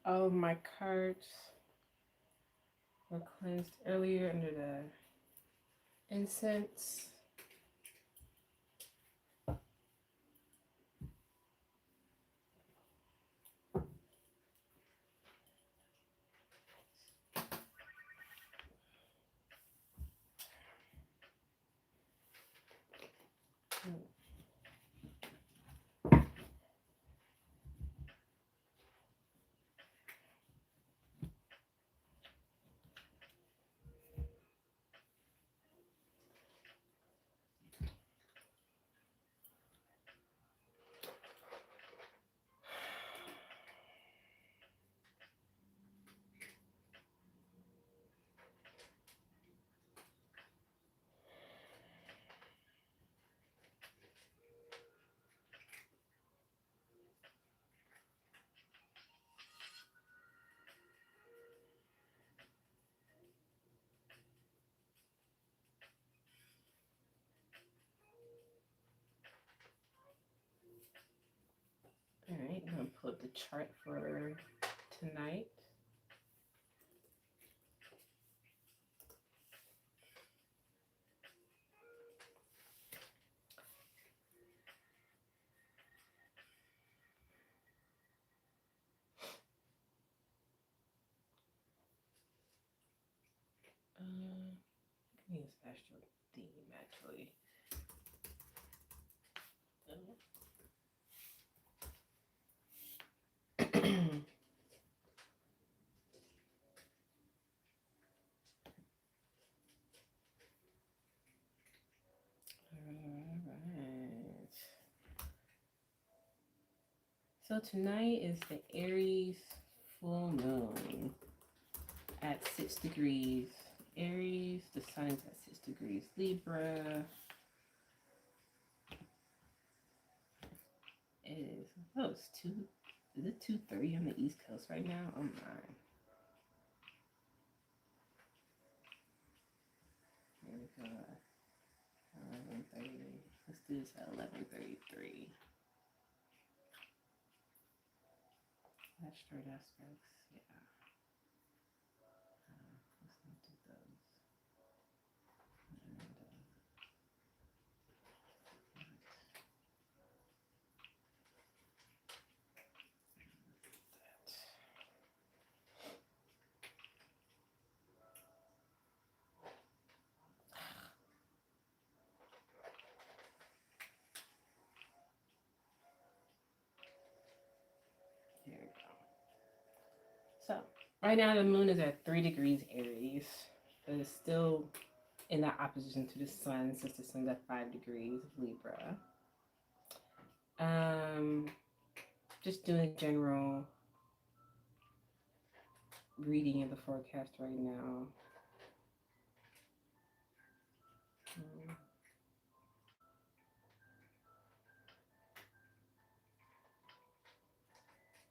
All of my cards were cleansed earlier under the incense. All right, I'm gonna pull up the chart for tonight. I think it's astro theme actually. Alright. So tonight is the Aries full moon at 6 degrees Aries. The sun is at 6 degrees Libra. It is, oh, it's 2, is it 2:30 on the East Coast right now? Oh my. Here we go. 11:30. Let's do this at 11:33. Asteroid aspects, yeah. Let's not do those. And, here we go. So, right now the moon is at 3 degrees Aries, but it's still in that opposition to the sun since the sun's at 5 degrees Libra. Just doing general reading of the forecast right now.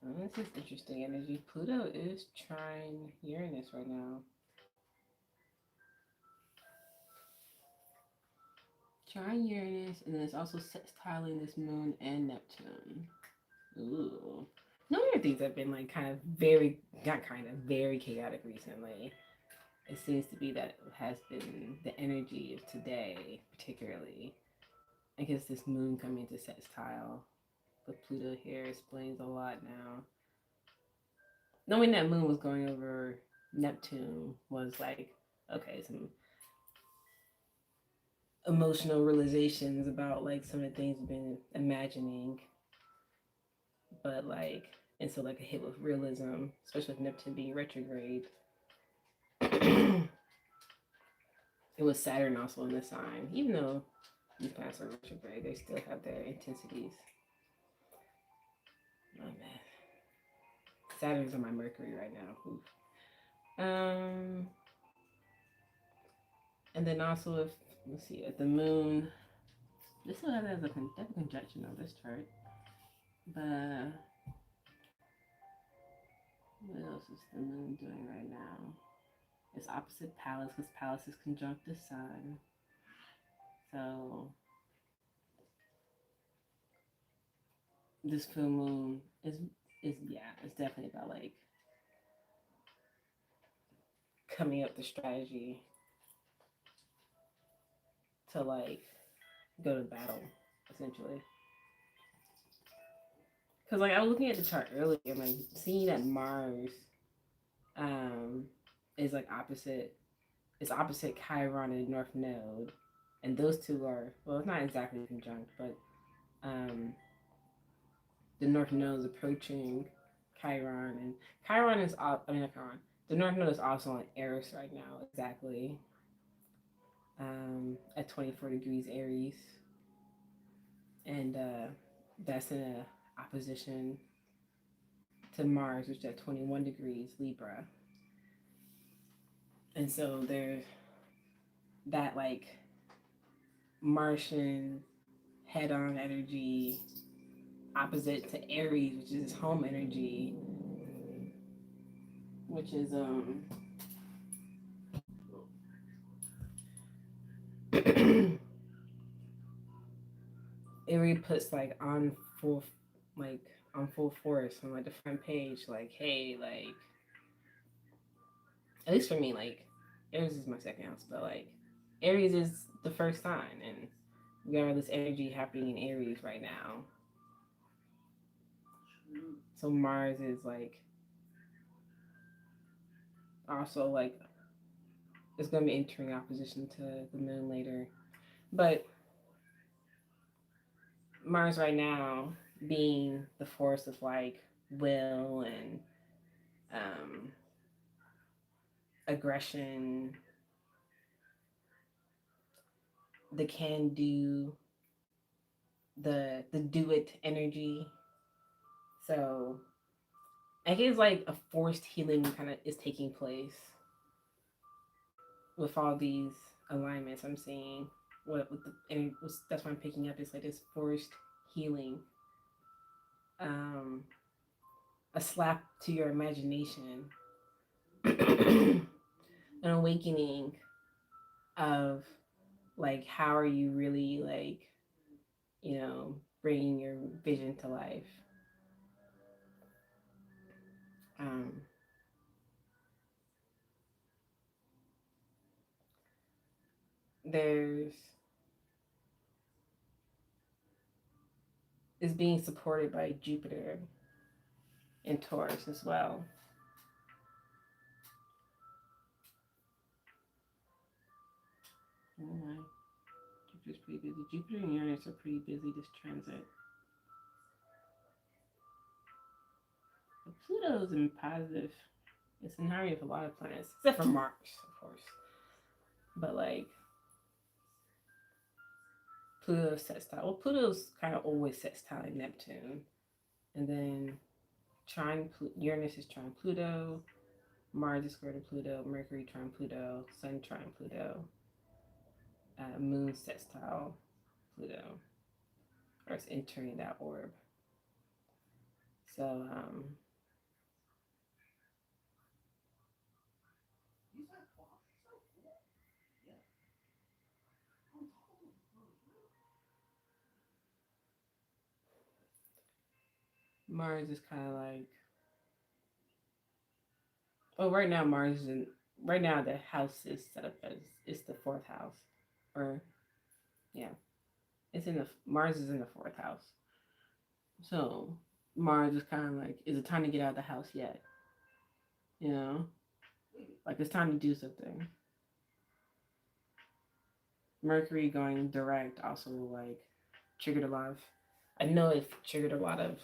This is interesting energy. Pluto is trying Uranus right now. Trying Uranus, and then it's also sextiling this moon and Neptune. Ooh. No other things have been like kind of very, not kind of, very chaotic recently. It seems to be that has been the energy of today, particularly. I guess this moon coming into sextile with Pluto here explains a lot now. Knowing that moon was going over Neptune was like, okay, some emotional realizations about like some of the things we've been imagining, but like, and so like a hit with realism, especially with Neptune being retrograde. It was Saturn also in the sign, even though these planets are retrograde, they still have their intensities. Oh man, Saturn's on my Mercury right now. Oof. And then also if let's see, if the moon, this still has a conjunction on this chart, but what else is the moon doing right now? It's opposite Pallas because Pallas is conjunct the sun. So this full moon is yeah, it's definitely about like coming up the strategy to like go to battle, essentially. Because like I was looking at the chart earlier, and like seeing that Mars um is like opposite, it's opposite Chiron and North Node, and those two are, well, it's not exactly conjunct, but um the North Node is approaching Chiron, and Chiron is I mean not Chiron. The North Node is also on Aries right now, exactly at 24 degrees Aries, and that's in a opposition to Mars, which is at 21 degrees Libra. And so there's that like Martian head on energy opposite to Aries, which is home energy, which is Aries puts like full like on full force on like the front page, like, hey, like at least for me, like Aries is my second house, but like Aries is the first sign, and we got all this energy happening in Aries right now. So Mars is like also like it's gonna be entering opposition to the moon later. But Mars right now being the force of like will and um aggression, the can do, the do it energy. So I guess like a forced healing kind of is taking place with all these alignments I'm seeing. What with the and that's what I'm picking up is like this forced healing, um, a slap to your imagination, an awakening of like how are you really like bringing your vision to life. Um, there's is being supported by Jupiter in Taurus as well. Oh my, Jupiter's pretty busy. Jupiter and Uranus are pretty busy this transit. But Pluto's in positive. It's in harmony with a lot of planets, except for Mars, of course. But like Pluto sextile. Well, Pluto's kind of always sextile in Neptune, and then Uranus is trine Pluto, Mars is square to Pluto, Mercury trine Pluto, Sun trine Pluto, Moon sextile Pluto, or it's entering that orb. So Mars is kind of like, oh, right now Mars is in, right now the house is set up as it's the fourth house, or yeah, it's in the Mars is in the fourth house. So Mars is kind of like, is it time to get out of the house yet? You know, like it's time to do something. Mercury going direct also like triggered a lot of, I know it triggered a lot of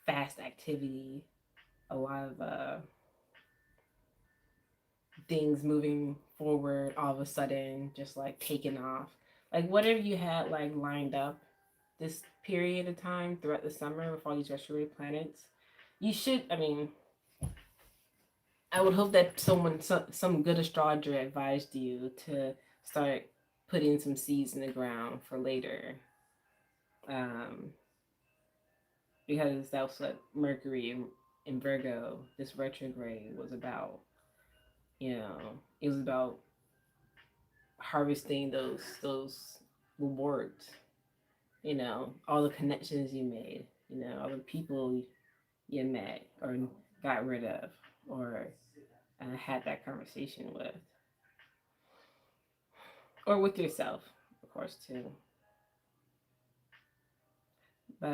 fast activity, a lot of things moving forward all of a sudden, just like taking off. Like whatever you had like lined up this period of time throughout the summer with all these retrograde planets. You should, I mean, I would hope that some good astrologer advised you to start putting some seeds in the ground for later. Because that's what Mercury in Virgo, this retrograde was about. You know, it was about harvesting those rewards. You know, all the connections you made. You know, all the people you met or got rid of or had that conversation with, or with yourself, of course, too. But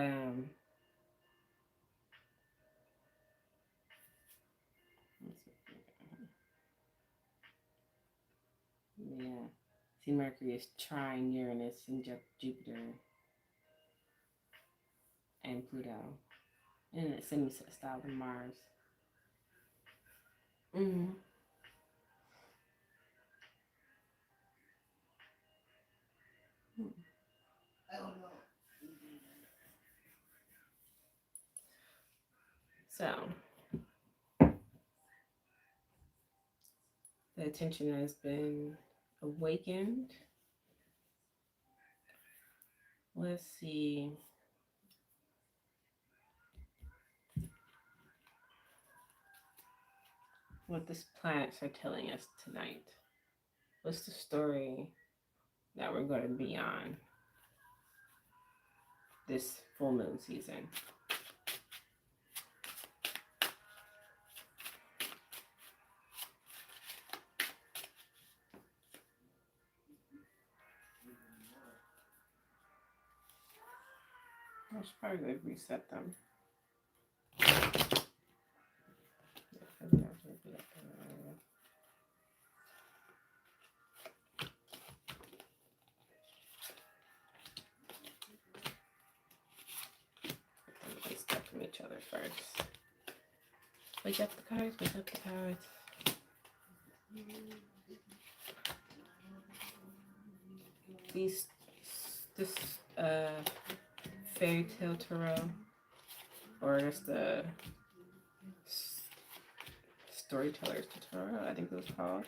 yeah, see, Mercury is trine Uranus and Jupiter and Pluto, and it's semi-sextile with Mars. Mm-hmm. So the attention has been awakened. Let's see. What these planets are telling us tonight. What's the story that we're going to be on this full moon season? I should probably reset them. Let's step from each other first. Wake up the cards, wake up the cards. This fairy tale tarot, or just the storyteller's tarot, I think it was called.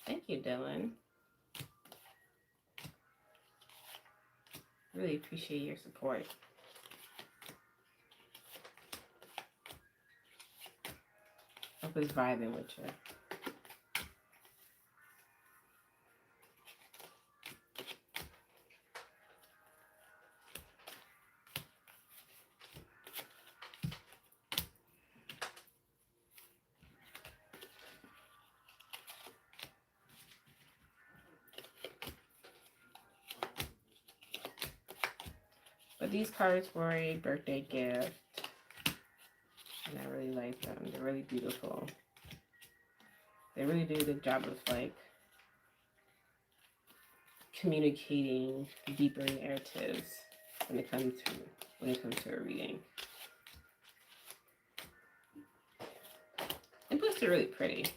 Thank you, Dylan. Really appreciate your support. Hope it's vibing with you. But these cards were a birthday gift, and I really like them. They're really beautiful. They really do a good job of like communicating deeper narratives when it comes to a reading. And plus, they're really pretty.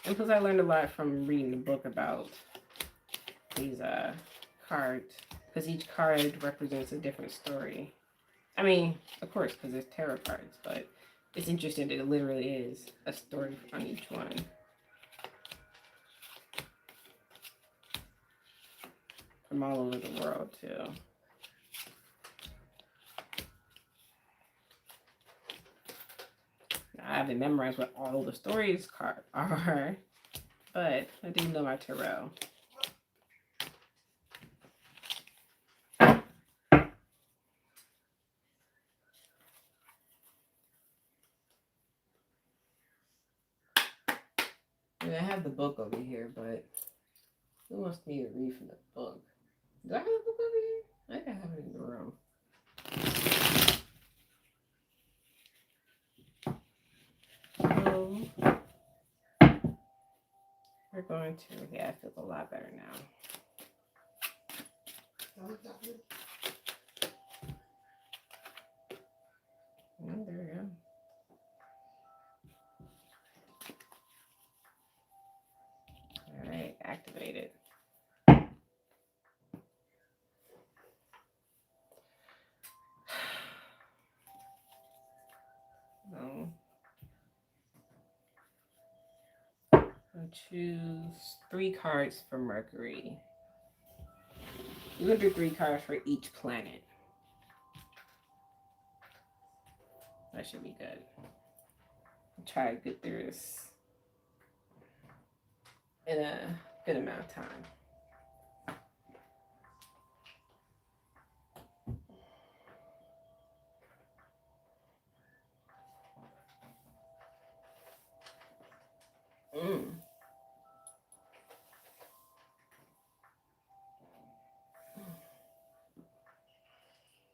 And plus, I learned a lot from reading the book about these cards, because each card represents a different story. I mean, of course, because it's tarot cards, but it's interesting that it literally is a story on each one. From all over the world, too. I haven't memorized what all the stories are, but I do know my tarot. I mean, I have the book over here, but who wants me to read from the book? Do I have the book over here? I think I have it in the room. So, we're going to, yeah, I feel a lot better now. Oh, there we go. All right, activated. I'll choose 3 cards for Mercury. We're going to do 3 cards for each planet. That should be good. I'll try to get through this in a good amount of time.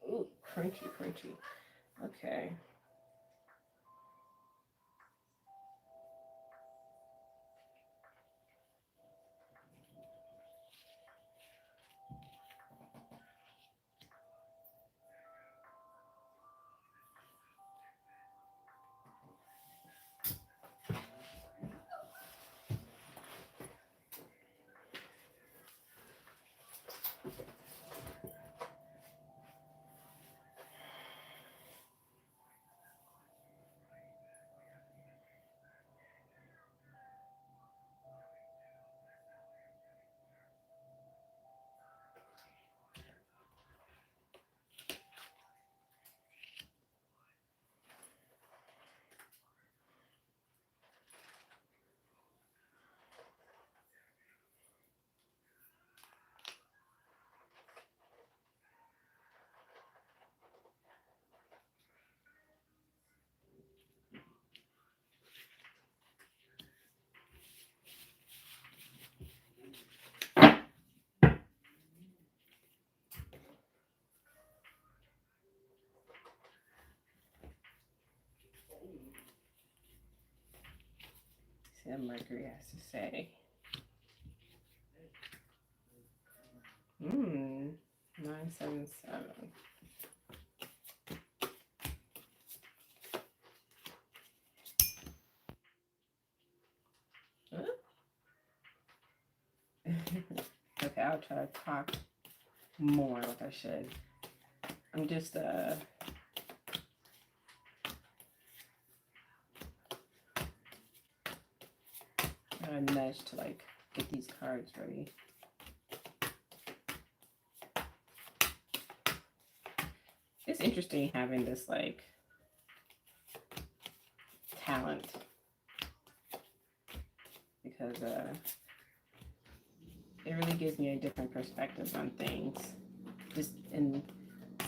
Ooh, crunchy, crunchy. Okay. See what Mercury has to say. 977. Huh? Okay, I'll try to talk more like I should. I'm just a nudge to like get these cards ready. It's interesting having this like talent because it really gives me a different perspective on things. Just and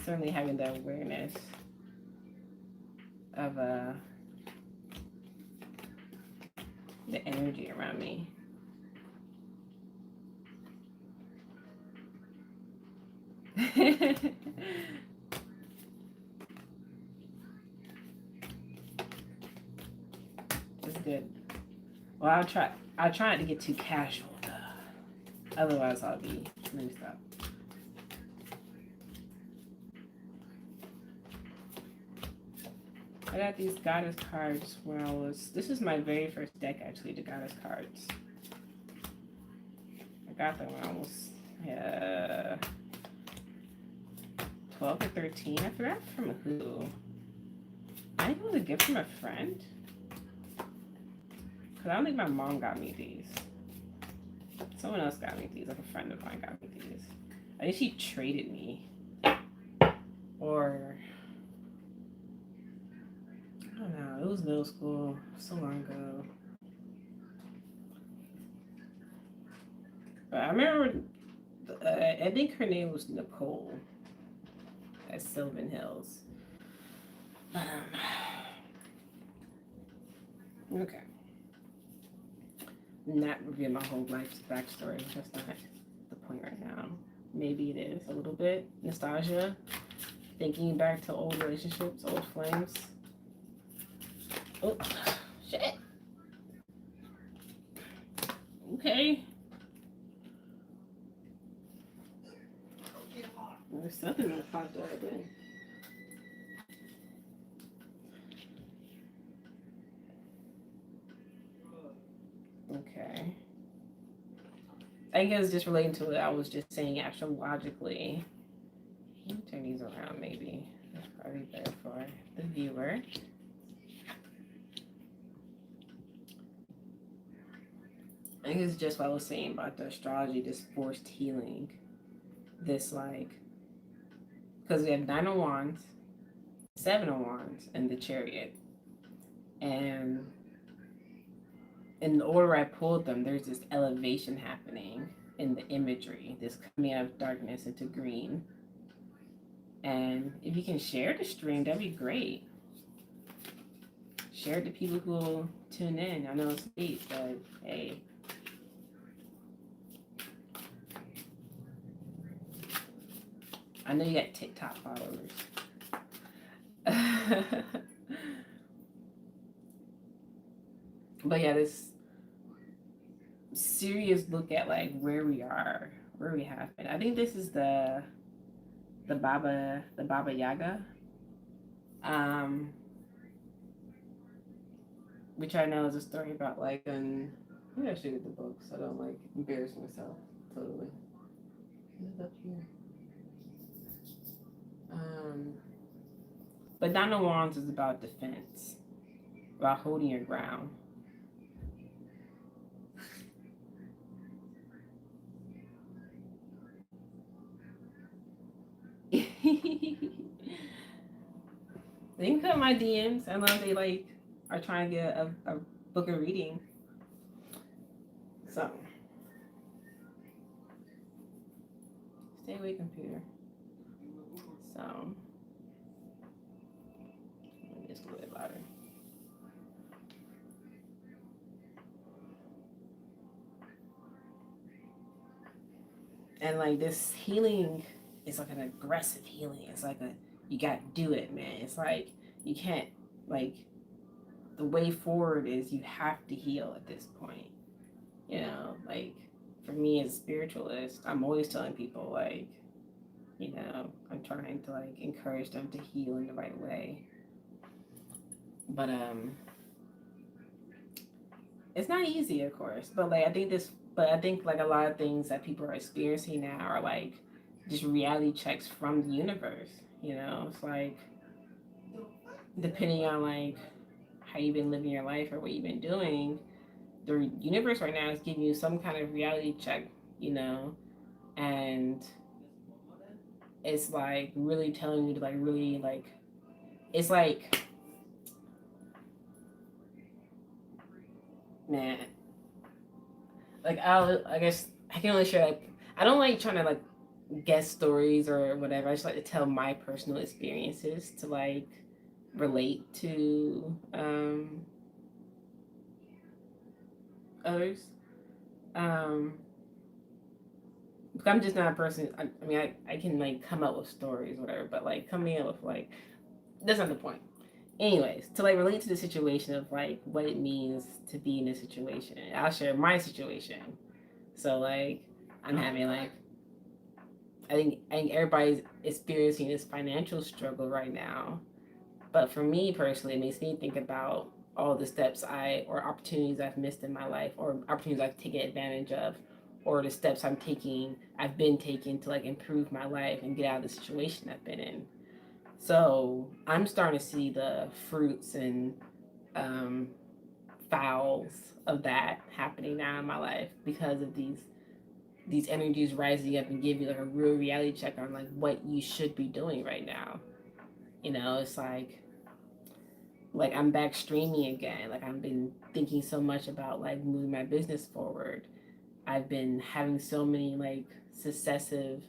certainly having the awareness of the energy around me. It's good. Well, I'll try not to get too casual though. Otherwise I'll be let me stop. I got these goddess cards when I was this is my very first deck actually, the goddess cards. I got them when I was 12 or 13. I forgot from who. I think it was a gift from a friend. Because I don't think my mom got me these. Someone else got me these. Like a friend of mine got me these. I think she traded me. Or... I don't know. It was middle school. So long ago. But I remember... I think her name was Nicole. At Sylvan Hills. Okay. Not reveal my whole life's backstory. That's not the point right now. Maybe it is a little bit. Nostalgia. Thinking back to old relationships, old flames. Oh, shit. Okay. There's something that popped up again. Okay. I guess just relating to what I was just saying astrologically. Let me turn these around maybe. That's probably better for the viewer. I think it's just what I was saying about the astrology, this forced healing. This, like, because we have 9 of Wands, 7 of Wands, and the Chariot. And in the order I pulled them, there's this elevation happening in the imagery, this coming out of darkness into green. And if you can share the stream, that'd be great. Share it to people who will tune in. I know it's late, but hey. I know you got TikTok followers. But yeah, this serious look at like where we are, where we have been. I think this is the Baba Yaga. Which I know is a story about like maybe I should get the book so I don't like embarrass myself totally. Is it up here? But Nine of Wands is about defense, about holding your ground. They can come my DMs. I know they like are trying to get a book of reading. So stay away, computer. So let me just a little bit louder. And like this healing is like an aggressive healing. It's like you gotta do it, man. It's like you can't, like, the way forward is you have to heal at this point. You know, like for me as a spiritualist, I'm always telling people like, you know, I'm trying to like encourage them to heal in the right way. But it's not easy, of course. But like I think like a lot of things that people are experiencing now are like just reality checks from the universe. You know, it's like depending on like how you've been living your life or what you've been doing, the universe right now is giving you some kind of reality check, you know, and it's like really telling you to like really like, it's like, man, like I guess I can only share like, I don't like trying to like guess stories or whatever. I just like to tell my personal experiences to like relate to others. Um, I'm just not a person. I mean, I can like come up with stories, whatever, but like coming up with like, that's not the point. Anyways, to like relate to the situation of like what it means to be in this situation, I'll share my situation. So like, I'm having like, I think everybody's experiencing this financial struggle right now. But for me personally, it makes me think about all the steps or opportunities I've missed in my life, or opportunities I've taken advantage of, or the steps I've been taking to like improve my life and get out of the situation I've been in. So I'm starting to see the fruits and um, fouls of that happening now in my life because of these energies rising up and giving you like a real reality check on like what you should be doing right now. You know, it's like I'm back streaming again. Like I've been thinking so much about like moving my business forward. I've been having so many like successive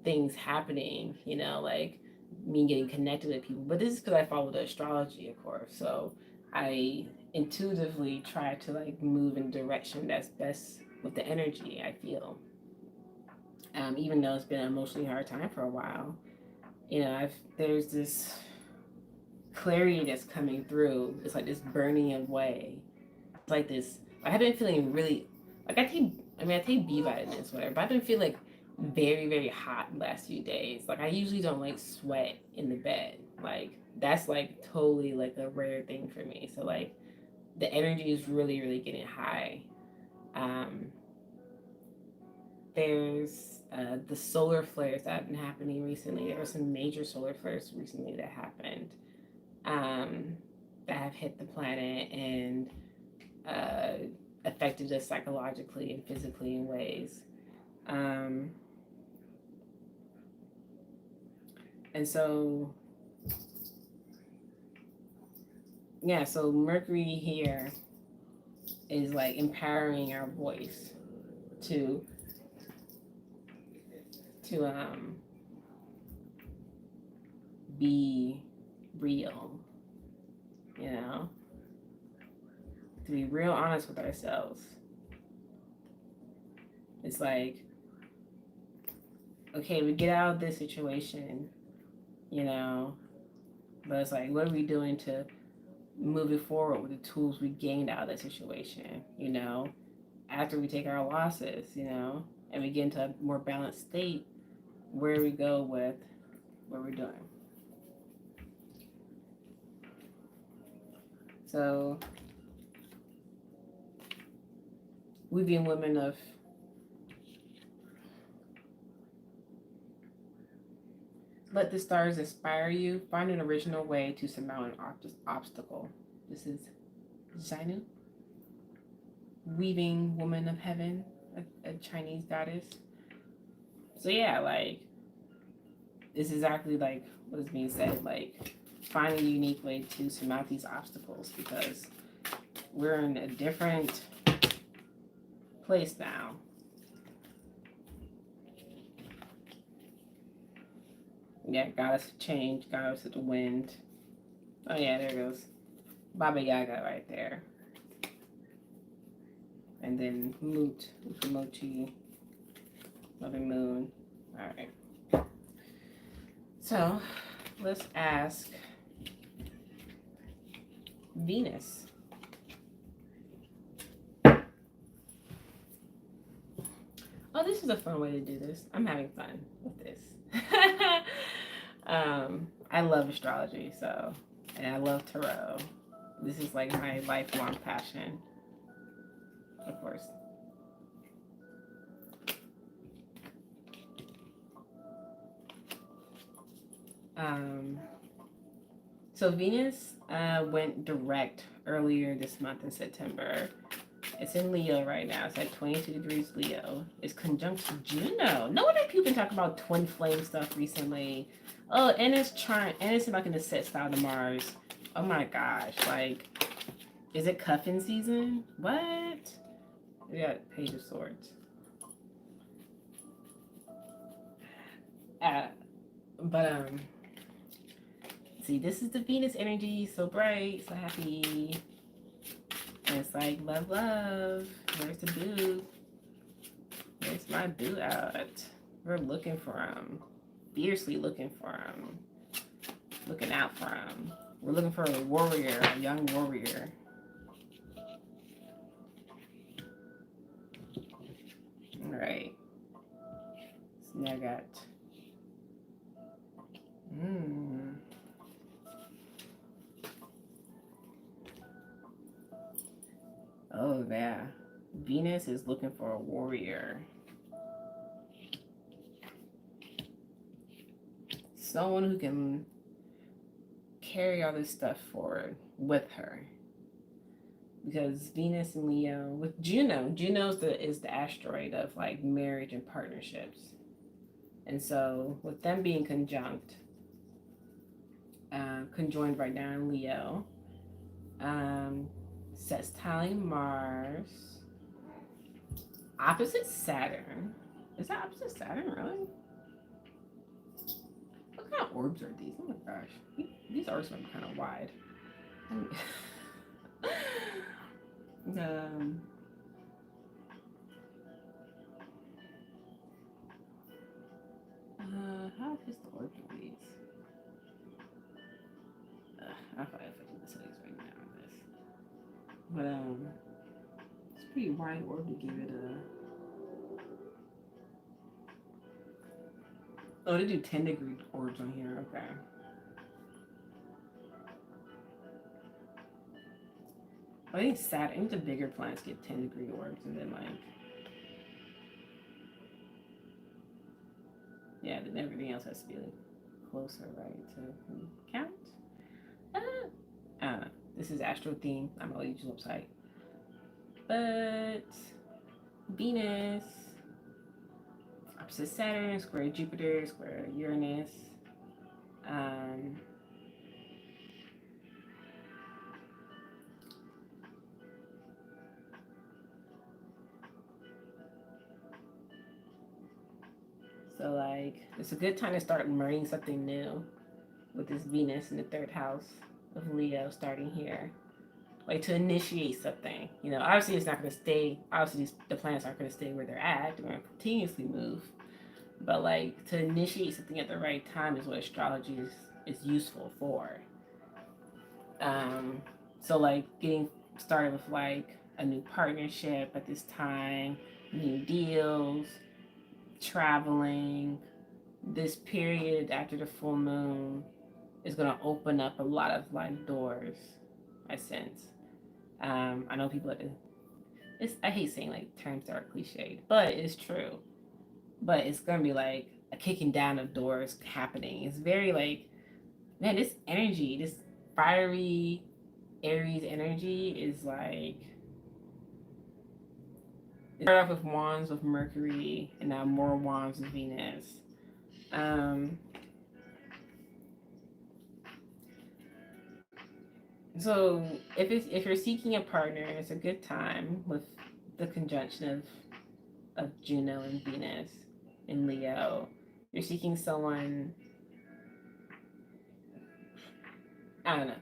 things happening, you know, like me getting connected with people. But this is because I follow the astrology, of course. So I intuitively try to like move in a direction that's best with the energy I feel. Even though it's been an emotionally hard time for a while, you know, there's this clarity that's coming through. It's like this burning away. It's like this. I have been feeling really like I take B vitamins, whatever, but I've been feeling like very, very hot the last few days. Like I usually don't like sweat in the bed. Like that's like totally like a rare thing for me. So like the energy is really, really getting high. Um, there's the solar flares that have been happening recently. There were some major solar flares recently that happened that have hit the planet and uh, affected affected us psychologically and physically in ways. And so, yeah, so Mercury here is like empowering our voice to be real, you know, to be real honest with ourselves. It's like, okay, we get out of this situation, you know, but it's like, what are we doing to move it forward with the tools we gained out of that situation, you know, after we take our losses, you know, and we get into a more balanced state, where we go with what we're doing. So we being women of let the stars inspire you. Find an original way to surmount an obstacle. This is Zainu, weaving woman of heaven, a Chinese goddess. So yeah, like, it's exactly like what is being said. Like, find a unique way to surmount these obstacles because we're in a different place now. Yeah, goddess of change, goddess of the wind. Oh yeah, there goes Baba Yaga right there. And then Moot, Mochi, Mother Moon. All right. So let's ask Venus. Oh, this is a fun way to do this. I'm having fun with this. I love astrology, so, and I love tarot. This is like my lifelong passion, of course. So Venus went direct earlier this month in September. It's in Leo right now. It's at 22 degrees Leo. It's conjunct Juno. No wonder people been talking about twin flame stuff recently. Oh, and it's like in the set style to Mars. Oh my gosh, like, is it cuffing season? What? We got Page of Swords. But see, this is the Venus energy, so bright, so happy. And it's like, love, love. Where's the boo? Where's my boo at? We're looking for him. Fiercely looking for him. Looking out for him. We're looking for a warrior, a young warrior. Alright. So now I got... Oh, yeah. Venus is looking for a warrior. Someone who can carry all this stuff forward with her. Because Venus and Leo, with Juno is the asteroid of like marriage and partnerships. And so with them being conjoined right now in Leo, sextiling Mars, opposite Saturn. Is that opposite Saturn, really? What kind of orbs are these? Oh my gosh. These orbs might be kind of wide. How is the orb of these? I probably have to do the settings right now on this. But it's a pretty wide orb to give it a. Oh, they do 10-degree orbs on here. Okay. I think Saturn, the bigger planets get 10-degree orbs, and then like, yeah, then everything else has to be like closer, right, to count. I don't know. This is Astro Theme. I'm on the YouTube website. But Venus, opposite Saturn, square Jupiter, square Uranus. Um, so like it's a good time to start learning something new with this Venus in the third house of Leo starting here. Like to initiate something. You know, obviously it's not going to stay. Obviously, the planets aren't going to stay where they're at. They're going to continuously move. But like to initiate something at the right time is what astrology is useful for. Um, so like getting started with like a new partnership at this time, new deals, traveling. This period after the full moon is going to open up a lot of like doors. I sense. I know people. I hate saying like terms that are cliched, but it's true. But it's gonna be like a kicking down of doors happening. It's very like, man, this energy, this fiery Aries energy is like, it started off with wands with Mercury and now more wands with Venus. Um, so if you're seeking a partner, it's a good time with the conjunction of Juno and Venus in Leo. You're seeking someone, I don't know.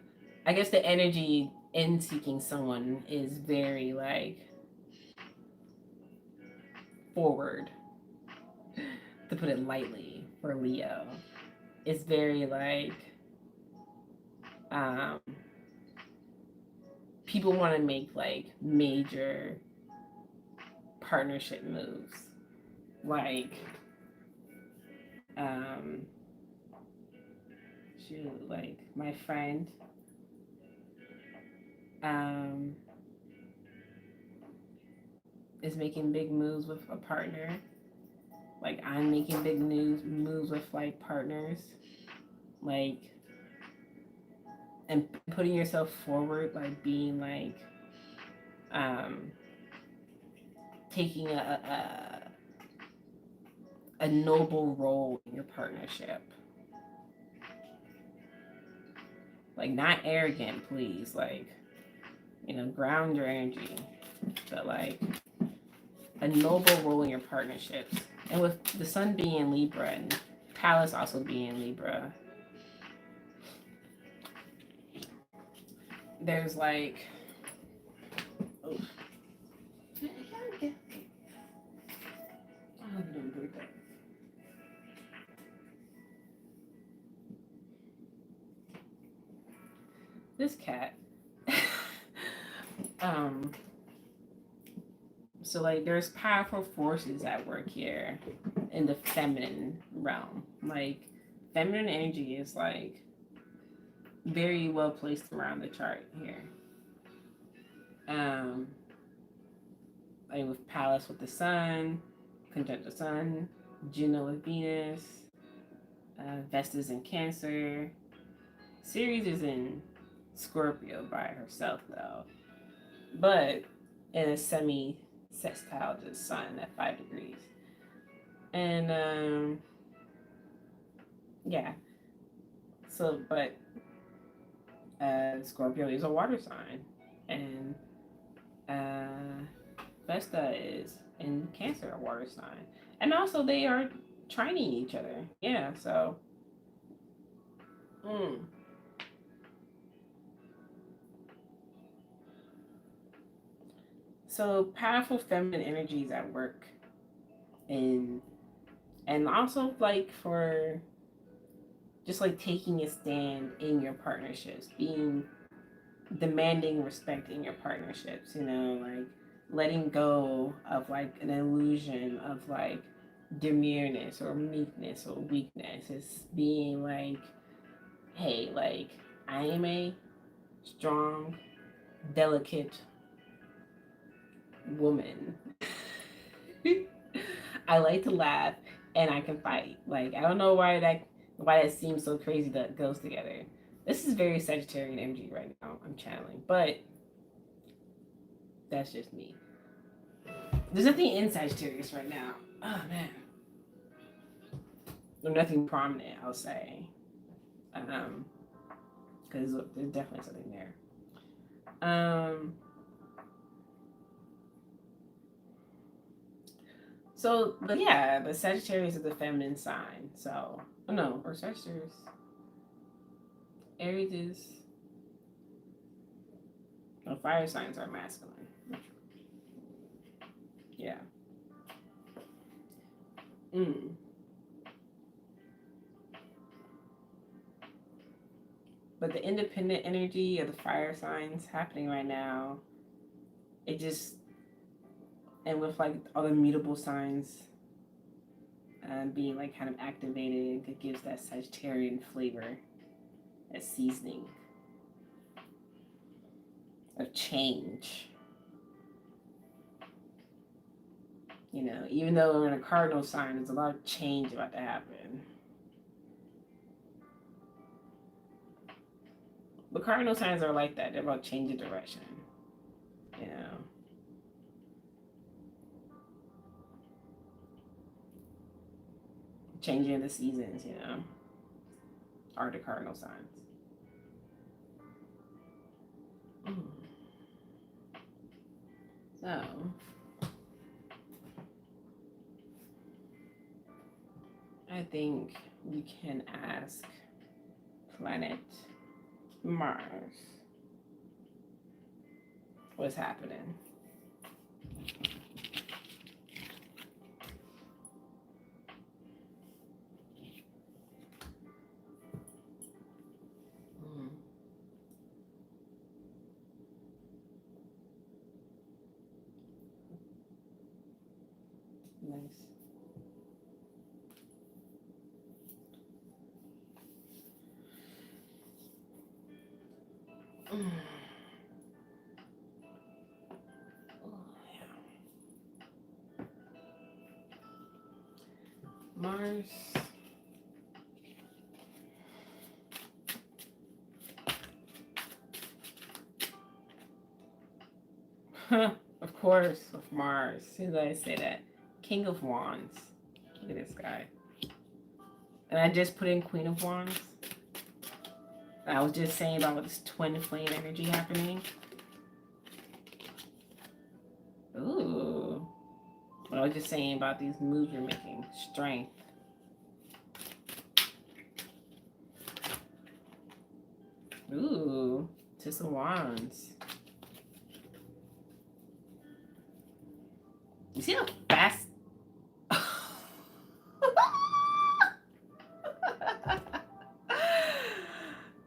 I guess the energy in seeking someone is very like forward, to put it lightly, for Leo. It's very like um, people want to make like major partnership moves, like um, shoot, like my friend um, is making big moves with a partner. Like I'm making big moves with like partners, like, and putting yourself forward, like being like um, taking a noble role in your partnership. Like not arrogant, please. Like, you know, ground your energy, but like a noble role in your partnerships. And with the sun being in Libra and Pallas also being in Libra, there's like, oh, this cat. um, so like there's powerful forces at work here in the feminine realm. Like feminine energy is like very well placed around the chart here. Like with Pallas with the Sun, conjunct the Sun, Juno with Venus, Vesta's in Cancer. Ceres is in Scorpio by herself though, but in a semi-sextile to the Sun at 5 degrees. And yeah, so but Scorpio is a water sign, and Vesta is in Cancer, a water sign, and also they are trining each other. Yeah, so. Mm. So powerful feminine energies at work, and also like for just like taking a stand in your partnerships, being demanding respect in your partnerships, you know, like letting go of like an illusion of like demureness or meekness or weakness. It's being like, hey, like I am a strong, delicate woman. I like to laugh and I can fight. Like I don't know why that seems so crazy that goes together. This is very Sagittarian energy right now. I'm channeling, but That's just me. There's nothing in Sagittarius right now. Oh man. There's nothing prominent, I'll say. Because there's definitely something there. So, but yeah, the Sagittarius is the feminine sign. So, oh no, or Sagittarius. Aries is. No, fire signs are masculine. Yeah. But the independent energy of the fire signs happening right now, it just, and with like all the mutable signs being like kind of activated, it gives that Sagittarian flavor, that seasoning of change. You know, even though we're in a cardinal sign, there's a lot of change about to happen. But cardinal signs are like that. They're about changing direction. You know. Changing the seasons, you know. Are the cardinal signs. So. I think we can ask planet Mars what's happening. Nice. Mars. Of course, of Mars. As soon as I say that. King of Wands. Look at this guy. And I just put in Queen of Wands. I was just saying about this twin flame energy happening. Ooh. I was just saying about these moves you're making. Strength. Ooh. Six of Wands. You see how fast?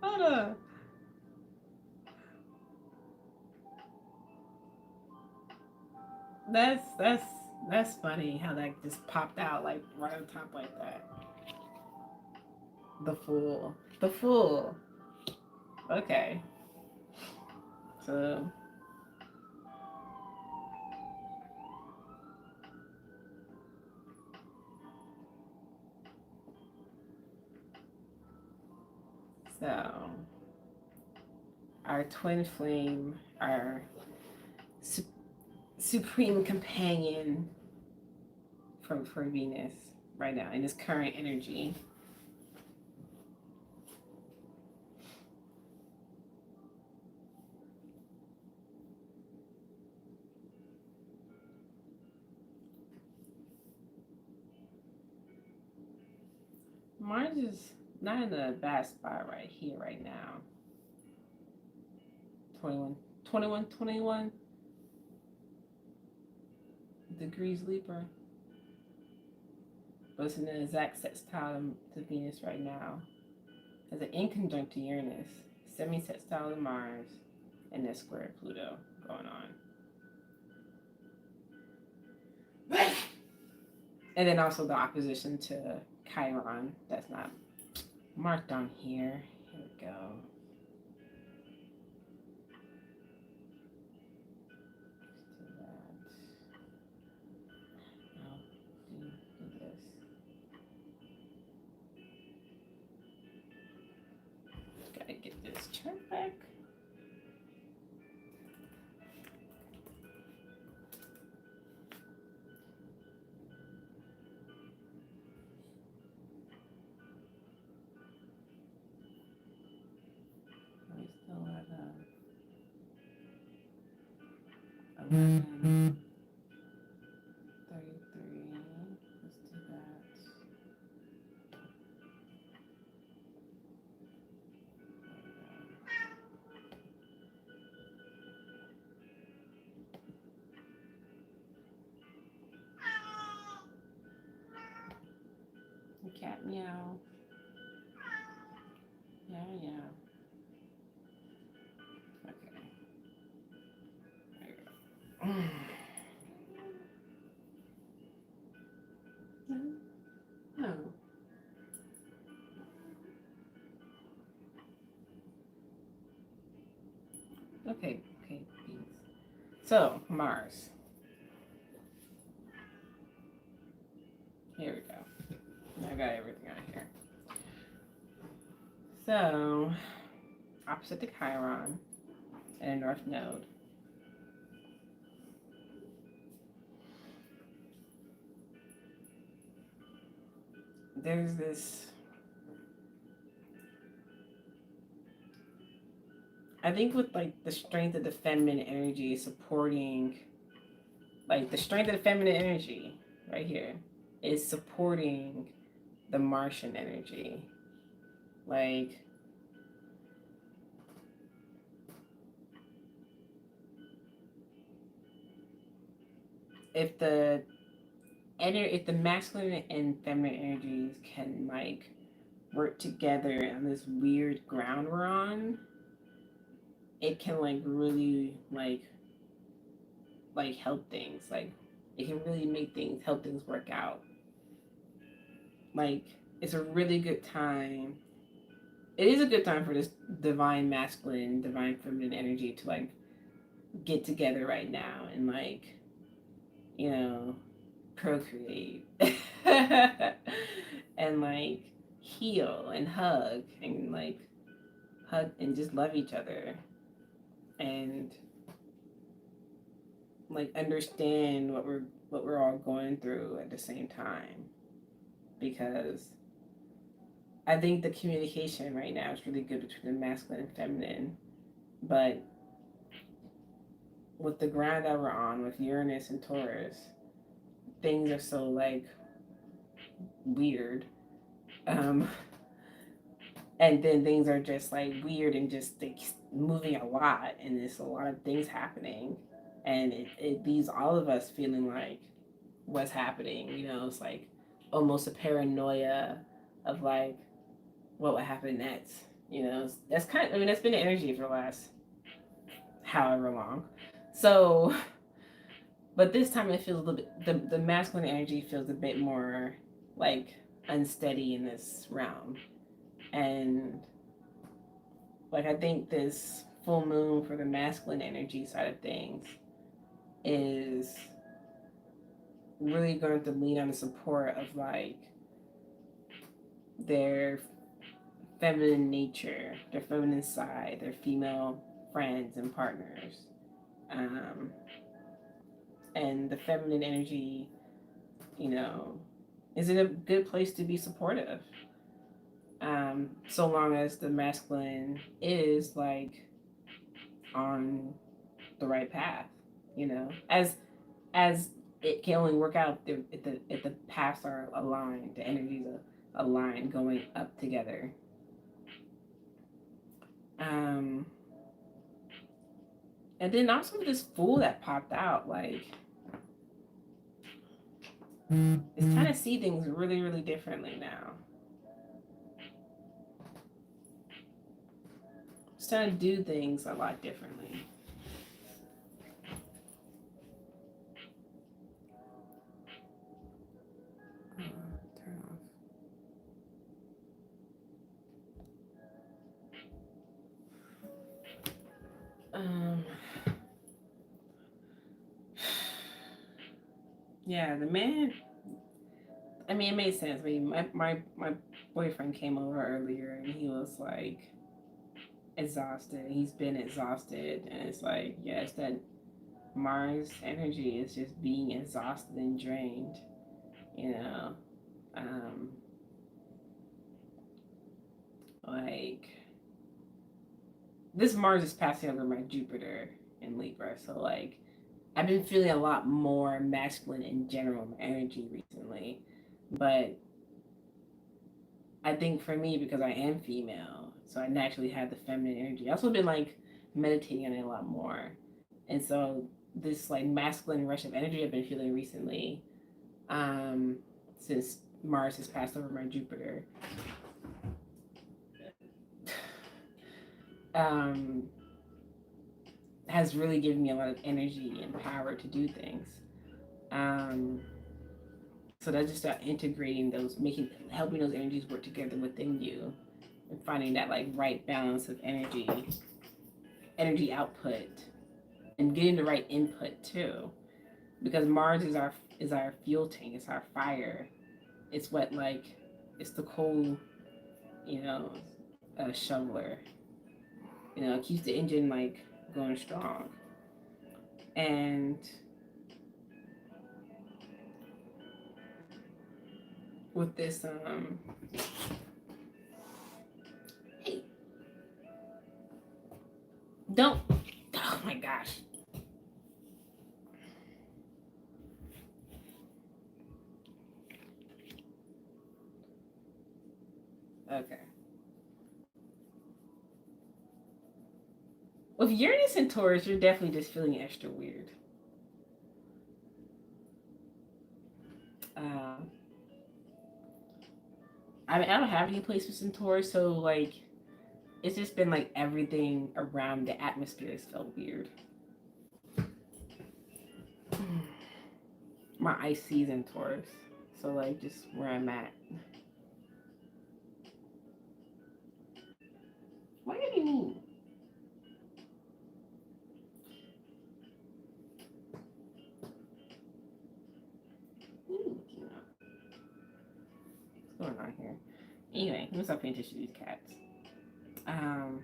Hold on. That's funny how that just popped out like right on top like that. The Fool. The Fool. Okay. So our twin flame, our supreme companion for Venus right now in this current energy. Mars is not in a bad spot right here, right now. 21 degrees Libra. But it's in an exact sextile to Venus right now. Has an inconjunct to Uranus, semi-sextile to Mars, and a square Pluto going on. And then also the opposition to Chiron. That's not marked on here. Here we go. Gotta get this chart back. 11, 33. Let's do that. The cat meow. Yeah, yeah. Okay. There you go. No. Okay, okay, peace. So, Mars. Here we go. I got everything out here. So, opposite to Chiron and a North Node. There's this. I think with like the strength of the feminine energy supporting, like the strength of the feminine energy right here is supporting the Martian energy. Like, if the masculine and feminine energies can like work together on this weird ground we're on, it can like really like help things. Like it can really make things help things work out. Like it's a really good time. It is a good time for this divine masculine, divine feminine energy to like get together right now and like, you know, procreate and like heal and hug and just love each other and like understand what we're all going through at the same time, because I think the communication right now is really good between the masculine and feminine, but with the ground that we're on with Uranus and Taurus, things are so like weird. Um, and then things are just like weird and just like moving a lot, and there's a lot of things happening, and it leaves all of us feeling like what's happening. You know, it's like almost a paranoia of like what would happen next. You know, that's kind of, I mean, that's been the energy for the last however long. So, but this time it feels a little bit, the masculine energy feels a bit more like unsteady in this realm. And like I think this full moon for the masculine energy side of things is really going to lean on the support of like their feminine nature, their feminine side, their female friends and partners. Um, and the feminine energy, you know, is in a good place to be supportive. So long as the masculine is like on the right path, you know, as it can only work out if the paths are aligned, the energies are aligned, going up together. Um, and then also this fool that popped out, like it's kind of see things really, really differently now. It's trying to do things a lot differently. Turn off. Yeah, the man. I mean, it made sense. I mean, my boyfriend came over earlier and he was like exhausted. He's been exhausted, and it's like, yeah, it's that Mars energy is just being exhausted and drained. You know, um, like this Mars is passing over my Jupiter in Libra, so like I've been feeling a lot more masculine in general energy recently, but I think for me, because I am female, so I naturally have the feminine energy. I've also been like meditating on it a lot more, and so this like masculine rush of energy I've been feeling recently, um, since Mars has passed over my Jupiter, um, has really given me a lot of energy and power to do things. Um, so that's just about integrating those, helping those energies work together within you, and finding that like right balance of energy output, and getting the right input too, because Mars is our fuel tank, it's our fire, it's what like it's the coal, you know, shoveler, you know, it keeps the engine like going strong. And with this hey, don't, oh my gosh. Okay. With Uranus and Taurus, you're definitely just feeling extra weird. Um, I mean, I don't have any placements in Taurus, so like, it's just been like everything around the atmosphere has felt weird. My IC's in Taurus, so like, just where I'm at. What do you mean? What's going on here? Anyway, let me stop paying attention to these cats. Um,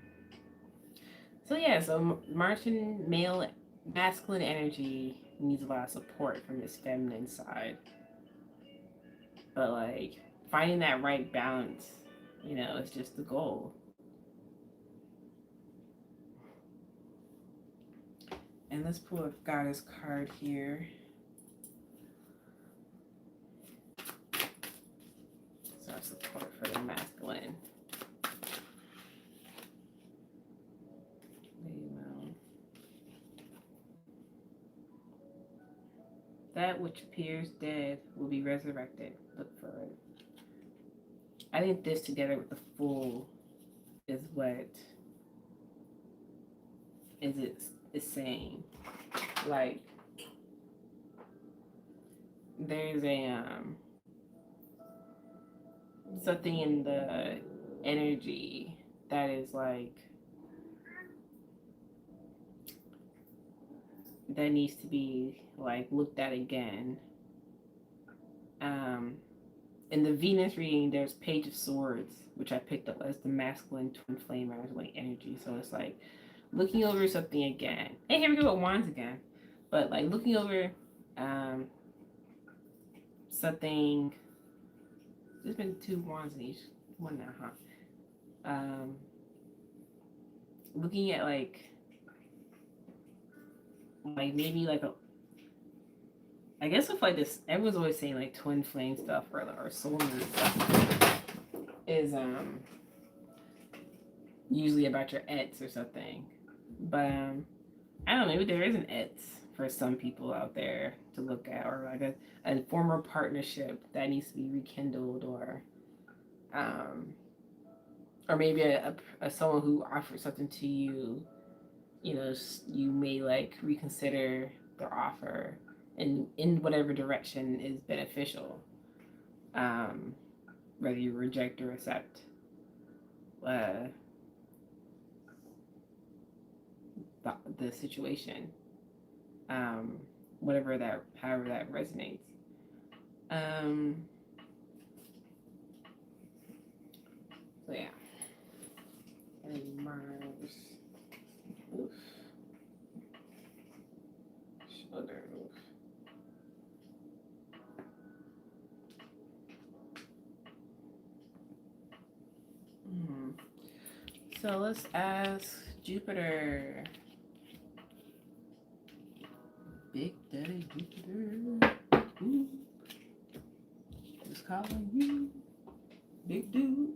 so yeah, so Martian male masculine energy needs a lot of support from his feminine side, but like finding that right balance, you know, is just the goal. And let's pull a goddess card here. So support for the masculine. That which appears dead will be resurrected. Look for it. I think this together with the Fool is what is saying. Like, there's a something in the energy that is like, that needs to be like looked at again. In the Venus reading, there's Page of Swords, which I picked up as the masculine twin flame like energy. So it's like looking over something again. Hey, here we go with wands again. But like looking over something. There's been 2 wands in each one now, huh? Looking at like maybe like a, I guess with like this, everyone's always saying like twin flame stuff or soulmate stuff is usually about your ex or something. But I don't know, maybe there is an ex for some people out there to look at, or like a former partnership that needs to be rekindled, or maybe a someone who offered something to you, you know, you may like reconsider their offer in whatever direction is beneficial, whether you reject or accept the situation, whatever that, however that resonates. So yeah, and Mars, oof, shoulder, oof. So let's ask Jupiter. Big Jupiter. Ooh. Who's calling you? Big dude.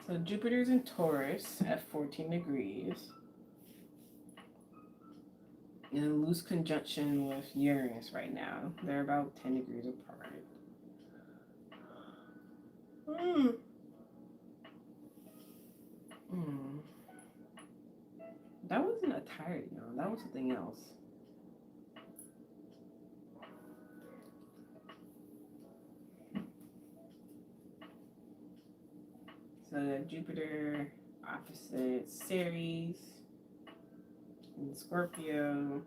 So Jupiter's in Taurus at 14 degrees. In a loose conjunction with Uranus right now. They're about 10 degrees apart. That wasn't a tired yawn. That was something else. So Jupiter opposite Aries in Scorpio.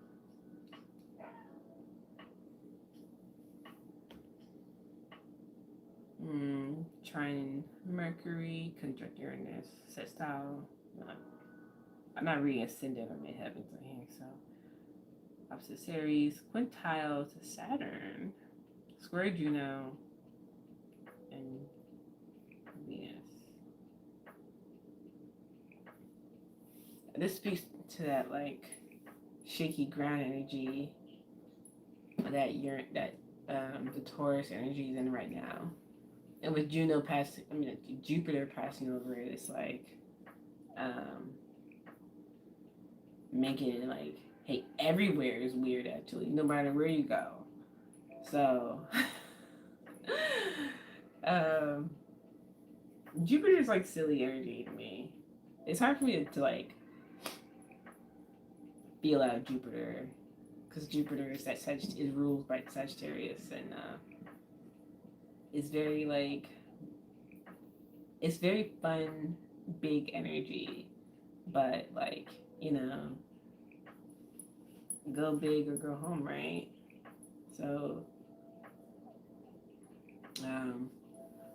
Trine Mercury, conjunct Uranus, sextile. I'm not reading ascendant or midheavens right here, so opposite Aries, quintile to Saturn, square Juno, and Venus. This speaks to that like shaky ground energy that the Taurus energy is in right now. And with Jupiter passing over it, it's like making it like, hey, everywhere is weird actually, no matter where you go. So Jupiter's like silly energy to me. It's hard for me to like feel out Jupiter because Jupiter is is ruled by Sagittarius, and it's very like, it's very fun, big energy, but like, go big or go home, right? So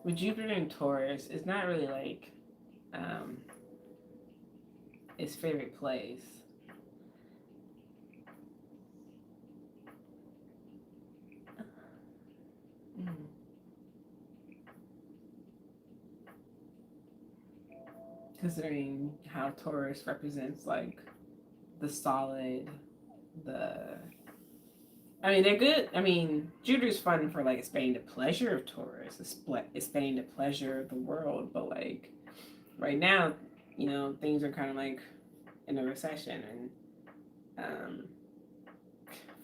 with Jupiter and Taurus, it's not really like its favorite place. Considering how Taurus represents like the solid, they're good. Jupiter's fun for like expanding the pleasure of Taurus, expanding the pleasure of the world, but like right now, things are kind of like in a recession, and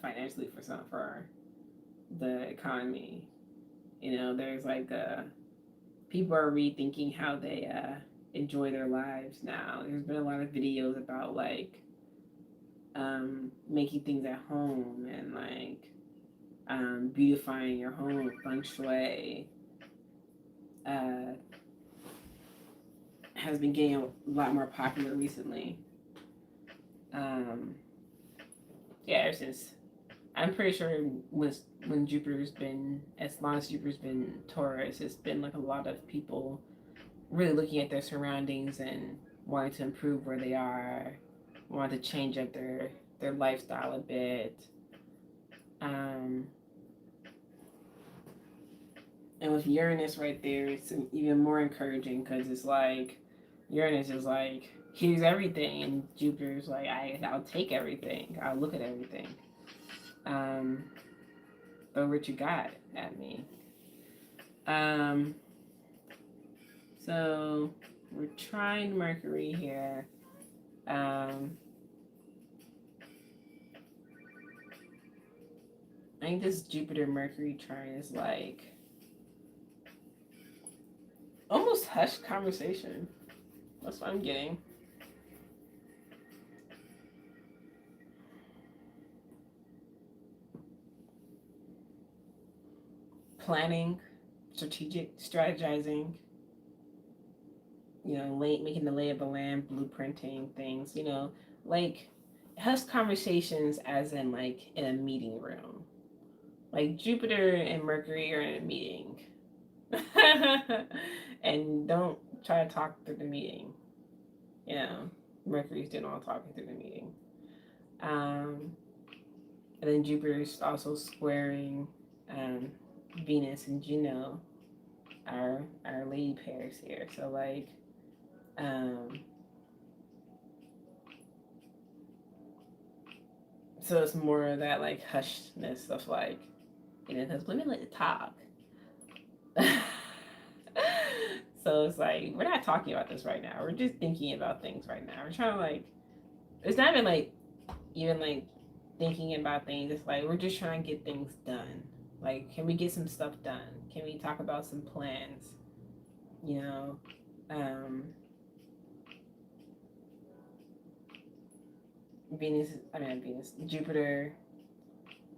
financially for the economy, there's like people are rethinking how they enjoy their lives now. There's been a lot of videos about like making things at home and like beautifying your home with feng shui. Has been getting a lot more popular recently. Ever since, I'm pretty sure when Jupiter's been, as long as Jupiter's been Taurus, it's been like a lot of people really looking at their surroundings and wanting to improve where they are, wanting to change up their lifestyle a bit. And with Uranus right there, it's even more encouraging because it's like Uranus is like, here's everything, and Jupiter's like, I'll take everything. I'll look at everything. Throw what you got at me. So we're trying Mercury here. I think this Jupiter-Mercury trine is like almost hushed conversation. That's what I'm getting. Planning, strategizing, making the lay of the land, blueprinting things, like hushed conversations as in like in a meeting room. Like Jupiter and Mercury are in a meeting. And don't try to talk through the meeting. Mercury's doing all talking through the meeting. And then Jupiter's also squaring um, Venus and Juno, our lady pairs here. So like, um, so it's more of that like hushedness of like, because women like to talk. So it's like we're not talking about this right now. We're just thinking about things right now. We're trying to like, it's not even like thinking about things. It's like we're just trying to get things done. Like, can we get some stuff done? Can we talk about some plans? You know, um, Jupiter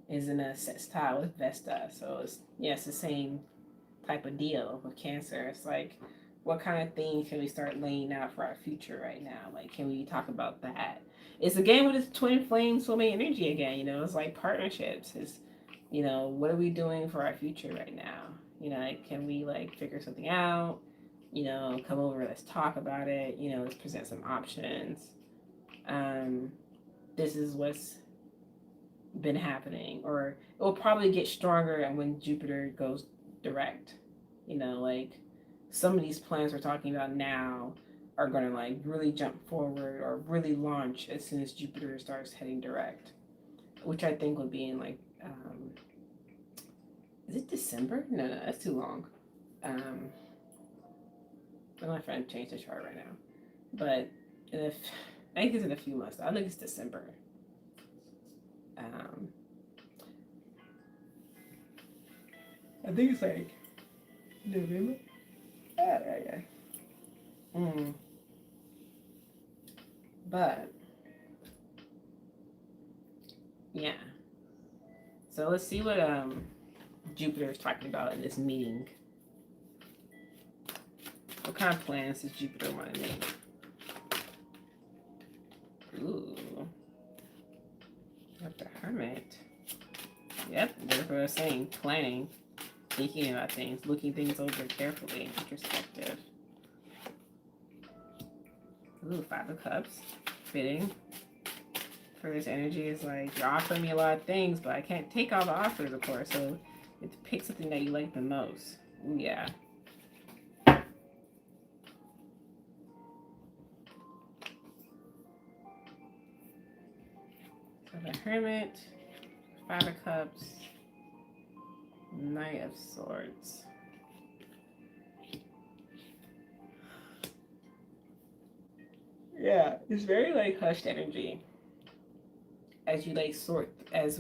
is in a sextile with Vesta, so it's the same type of deal with Cancer. It's like, what kind of things can we start laying out for our future right now? Like, can we talk about that? It's again with this twin flame soulmate energy again. It's like partnerships. It's what are we doing for our future right now? Like, can we like figure something out? Come over, let's talk about it. Let's present some options. Um, this is what's been happening, or it will probably get stronger when Jupiter goes direct. Like some of these plans we're talking about now are going to like really jump forward or really launch as soon as Jupiter starts heading direct, which I think would be in like, is it December? No, that's too long. Um, I'm not trying to change the chart right now, but if I think it's in a few months. I think it's December. Um, I think it's like November. Yeah. But yeah. So let's see what Jupiter is talking about in this meeting. What kind of plans does Jupiter want to make? Ooh. Got the Hermit. Yep, that's what I was saying. Planning, thinking about things, looking things over carefully, introspective. Ooh, Five of Cups. Fitting. For this energy is like, you're offering me a lot of things, but I can't take all the offers, of course. So you have to pick something that you like the most. Ooh, yeah. So the Hermit, Five of Cups, Knight of Swords. Yeah, it's very like hushed energy. As we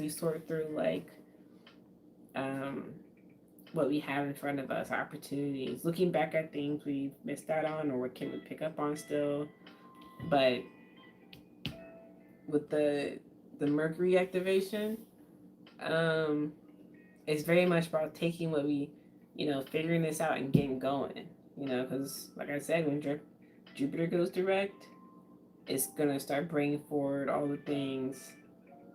sort through like what we have in front of us, opportunities, looking back at things we've missed out on or what can we pick up on still. But with the Mercury activation, it's very much about taking what we, figuring this out and getting going. Because like I said, when Jupiter goes direct, it's gonna start bringing forward all the things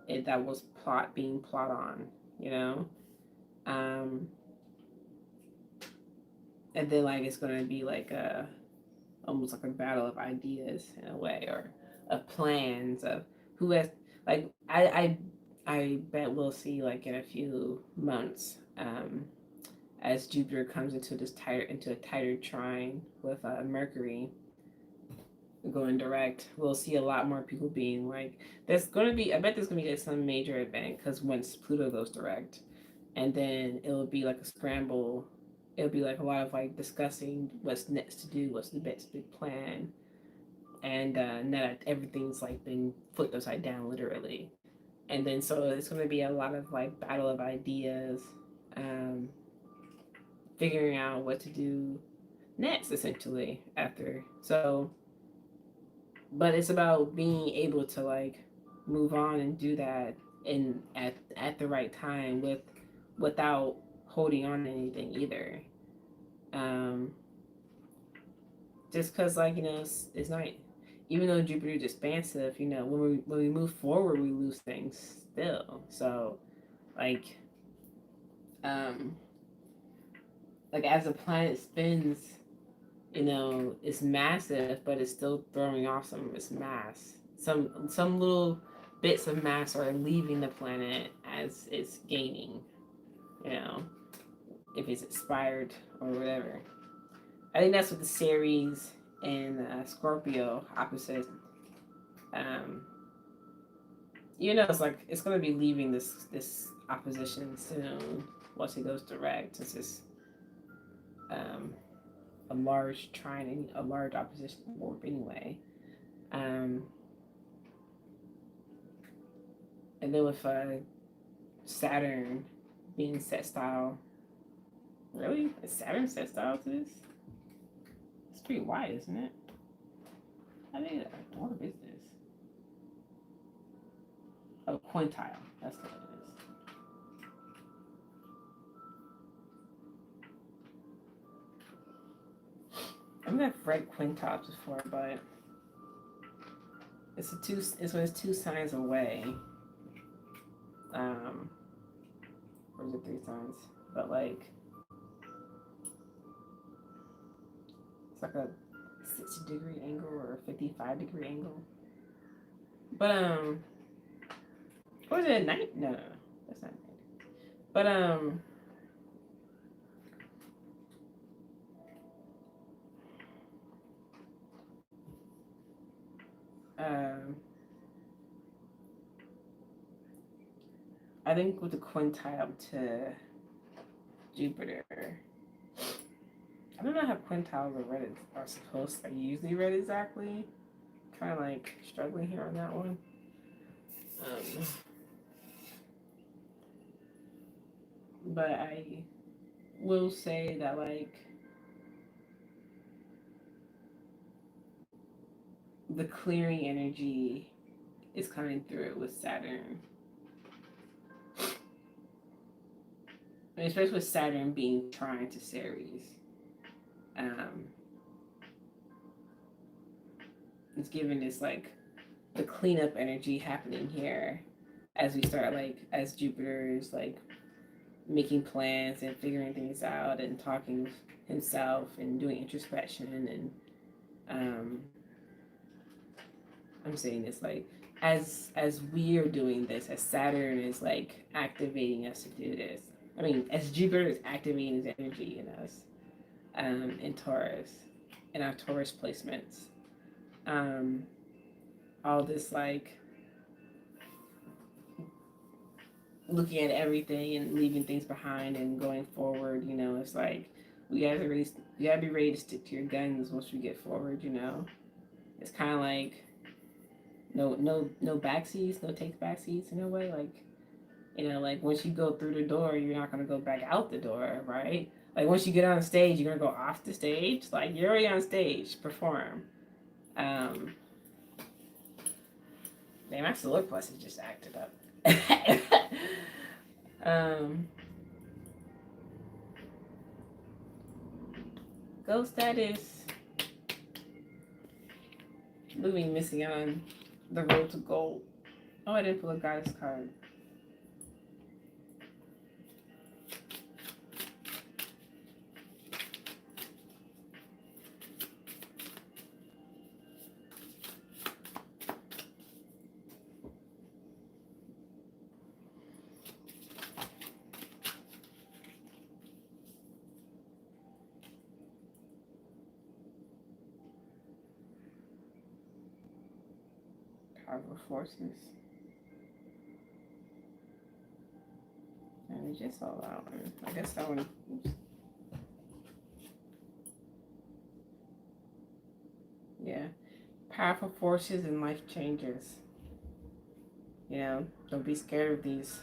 that was being plot on, um, and then like it's gonna be like a almost like a battle of ideas in a way, or of plans of who has like I bet we'll see like in a few months, as Jupiter comes into a tighter trine with Mercury going direct. We'll see a lot more people being like, I bet there's gonna be like some major event, because once Pluto goes direct, and then it'll be like a scramble. It'll be like a lot of like discussing what's next to do, what's the best big plan, and now that everything's like been flipped upside down literally. And then so it's going to be a lot of like battle of ideas, um, figuring out what to do next essentially after. So but it's about being able to like move on and do that in at the right time without holding on to anything either. um just because like it's not, even though Jupiter is expansive, when we move forward we lose things still. So like um as the planet spins, it's massive, but it's still throwing off some of its mass. Some little bits of mass are leaving the planet as it's gaining, you know, if it's expired or whatever. I think that's what the Aries and Scorpio opposite. Um, it's like it's going to be leaving this opposition soon once it goes direct, since it's um, a large trine, a large opposition warp anyway. Um, and then with Saturn being set style, really? Is Saturn set style to this? It's pretty wide, isn't it? I think what is this? Oh, quintile. That's what it is. I think I've read quintiles before, but it's when it's two signs away. Or is it three signs? But like it's like a 60-degree angle or a 55-degree angle. But what is it? No, that's not 90. But I think with the quintile to Jupiter, I don't know how quintiles are usually read exactly. Kind of like struggling here on that one. But I will say that like the clearing energy is coming through it with Saturn. And especially with Saturn being trine to Ceres. It's giving this like the cleanup energy happening here as we start like as Jupiter is like making plans and figuring things out and talking with himself and doing introspection and I'm saying this like as we are doing this, as Saturn is like activating us to do this. I mean, as Jupiter is activating his energy in us, in Taurus, in our Taurus placements. All this like looking at everything and leaving things behind and going forward, it's like we gotta be ready to stick to your guns once we get forward, It's kind of like no backseats, no take backseats in a way, like like once you go through the door, you're not gonna go back out the door, right? Like once you get on stage, you're gonna go off the stage. Like you're already on stage, perform. Man, my solar plus is just acted up. Ghost status. Moving missing on the road to gold. Oh, I didn't pull a goddess card. Powerful forces. And we just saw that one. I guess that one. Oops. Yeah. Powerful forces and life changes. Don't be scared of these.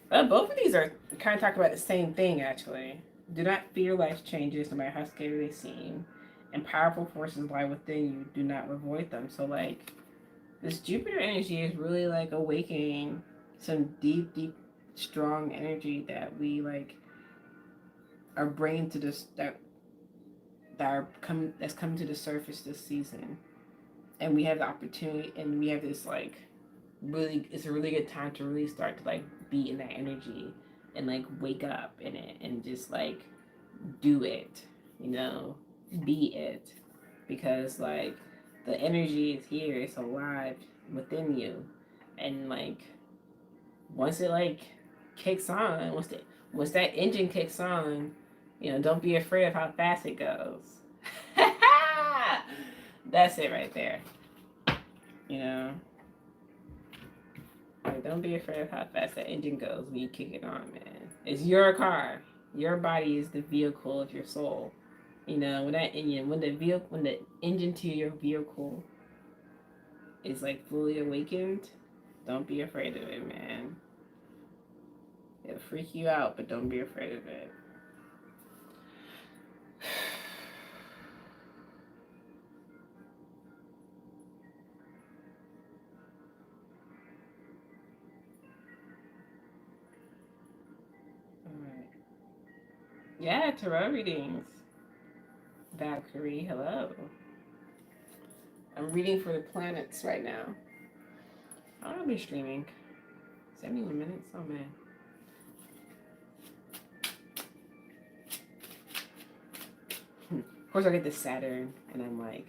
Both of these are kind of talking about the same thing, actually. Do not fear life changes, no matter how scary they seem. And powerful forces lie within you. Do not avoid them. So, like, this Jupiter energy is really, like, awakening some deep, strong energy that we, like, are bringing to this, that's coming to the surface this season. And we have the opportunity, and we have this, like, it's a really good time to really start to, like, be in that energy and, like, wake up in it and just, like, do it, be it. Because, like, the energy is here, it's alive, within you. And like once it like kicks on, once that engine kicks on, don't be afraid of how fast it goes. That's it right there. You know, like don't be afraid of how fast that engine goes when you kick it on, man. It's your car. Your body is the vehicle of your soul. When that engine, when the engine to your vehicle is like fully awakened, don't be afraid of it, man. It'll freak you out, but don't be afraid of it. Alright. Yeah, tarot readings. Valkyrie, hello. I'm reading for the planets right now. I'll be streaming. 71 minutes? Oh man. Of course I get the Saturn and I'm like,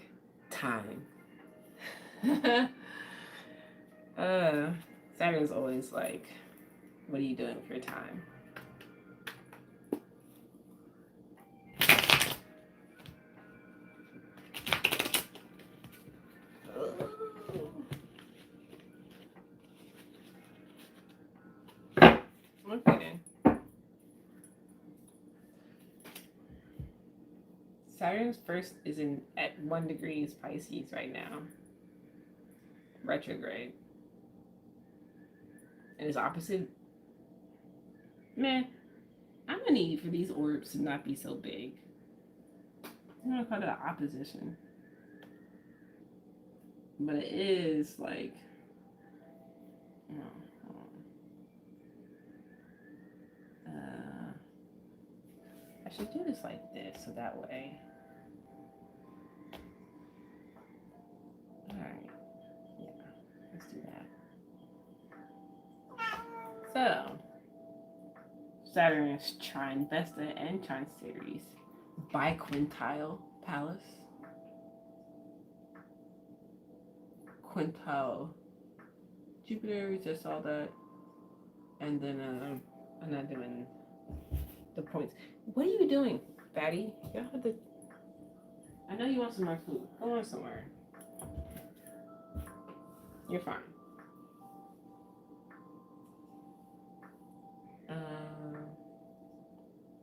time. Saturn's always like, what are you doing with your time? Okay. Saturn's first is at 1 degrees Pisces right now. Retrograde. And his opposite. Man, I'm gonna need for these orbs to not be so big. I'm gonna call it an opposition. But it is like, I should do this like this, so that way. Alright. Yeah, let's do that. So, Saturn is trine Vesta and trine Ceres. Biquintile Palace. Quintile Jupiter, we just saw that. And then I'm not doing the points. What are you doing, fatty? You have to. I know you want some more food. Go on somewhere. You're fine.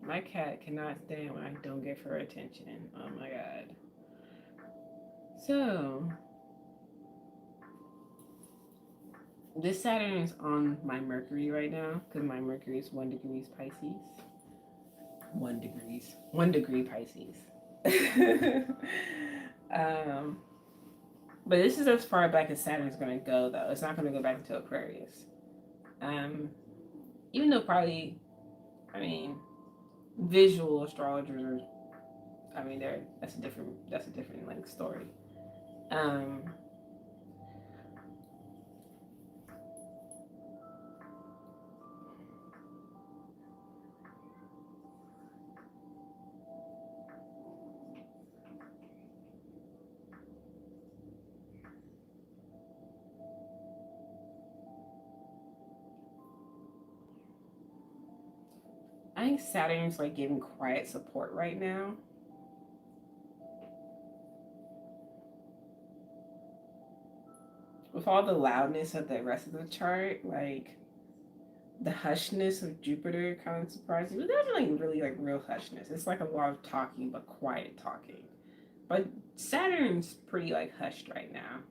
My cat cannot stand when I don't give her attention. Oh my god. So, this Saturn is on my Mercury right now because my Mercury is 1 degree Pisces. 1 degree Pisces. But this is as far back as Saturn's going to go, though. It's not going to go back into Aquarius. Even though probably, visual astrologers are, that's a different like story. I think Saturn's like giving quiet support right now. With all the loudness of the rest of the chart, like the hushness of Jupiter kind of surprised me. But there's like really like real hushness. It's like a lot of talking, but quiet talking. But Saturn's pretty like hushed right now.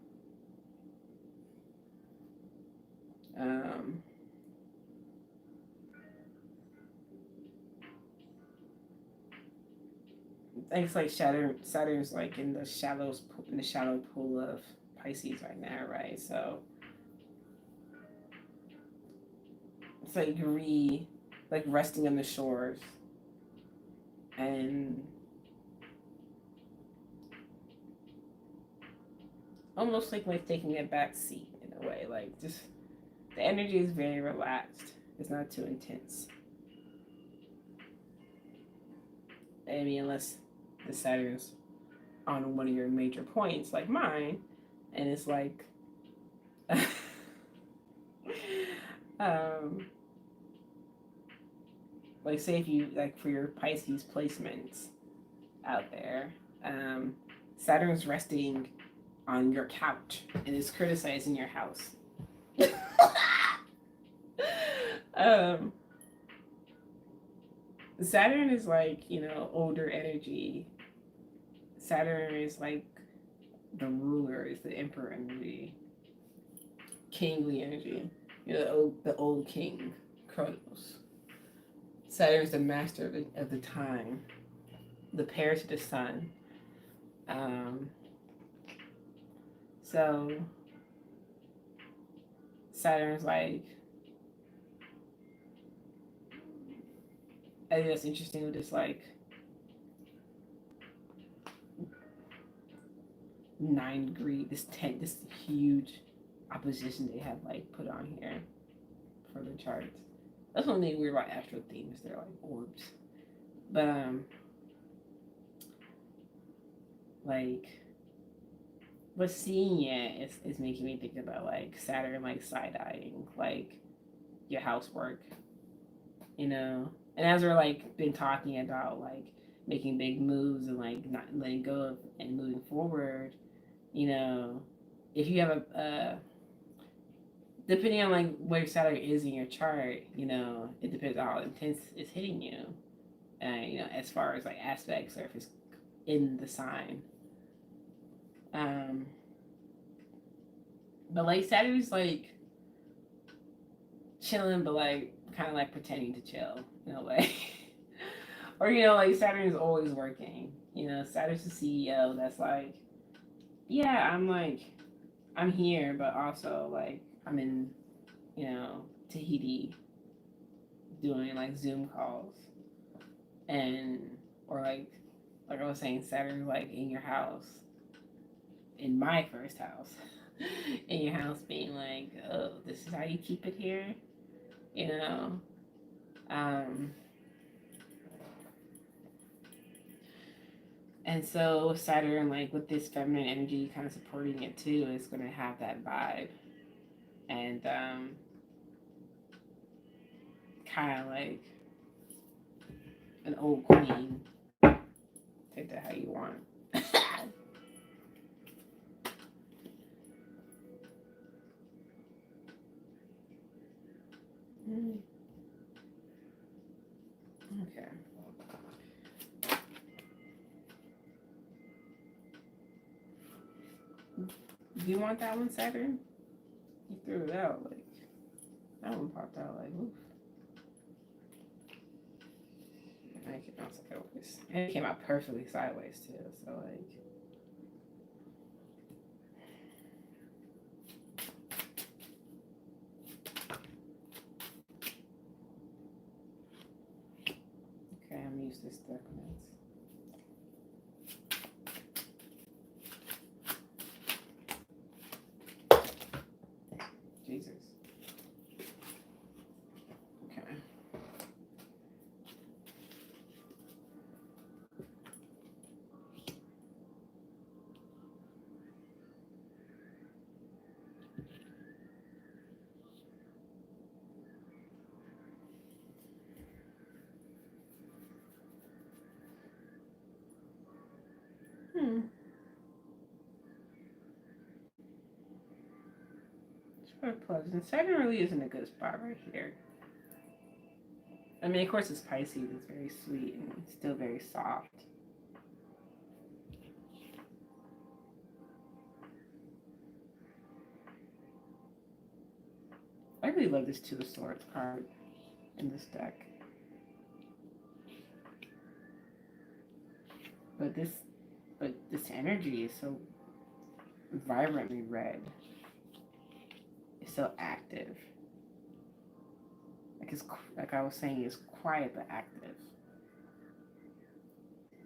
It's like Saturn's like in the shallow pool of Pisces right now, right? So it's like resting on the shores and almost like taking a back seat in a way. Like just the energy is very relaxed. It's not too intense. Unless the Saturn's on one of your major points like mine, and it's like um, like say if you like for your Pisces placements out there, um, Saturn's resting on your couch and is criticizing your house. um, Saturn is like, you know, older energy. Saturn is like the ruler, is the emperor energy, kingly energy. You know, the old king, Kronos. Saturn is the master of the time, the pair to the sun. Um, so Saturn's like, I think that's interesting with this like 9 degree, this huge opposition they have like put on here for the charts. That's one thing weird about astro themes. They're like orbs, but like, but seeing it is making me think about like Saturn like side eyeing like your housework, you know. And as we're like been talking about like making big moves and like not letting go of and moving forward, you know, if you have a depending on like where Saturn is in your chart, you know, it depends on how intense it's hitting you. You know, as far as like aspects or if it's in the sign. Um, but like Saturn's like chilling, but like kind of like pretending to chill in a way. Or you know, like Saturn is always working. You know, Saturn's the CEO that's like, yeah, I'm here, but also like I'm in, you know, Tahiti doing like Zoom calls and or like I was saying, Saturn's like in your house, in my first house, in your house being like, oh, this is how you keep it here, you know. Um, and so Saturn, like with this feminine energy kind of supporting it too, is going to have that vibe. And kind of like an old queen. Take that how you want. Okay. Do you want that one, Saturn? You threw it out like that one popped out like oof. And it came out perfectly sideways too. So like, okay, I'm gonna use this deck minutes. Jesus. Okay. It's quite pleasant. Saturn really isn't a good spot right here. I mean, of course, it's Pisces. It's very sweet and still very soft. I really love this Two of Swords card in this deck. But this energy is so vibrantly red. It's so active. Like it's like I was saying, it's quiet but active.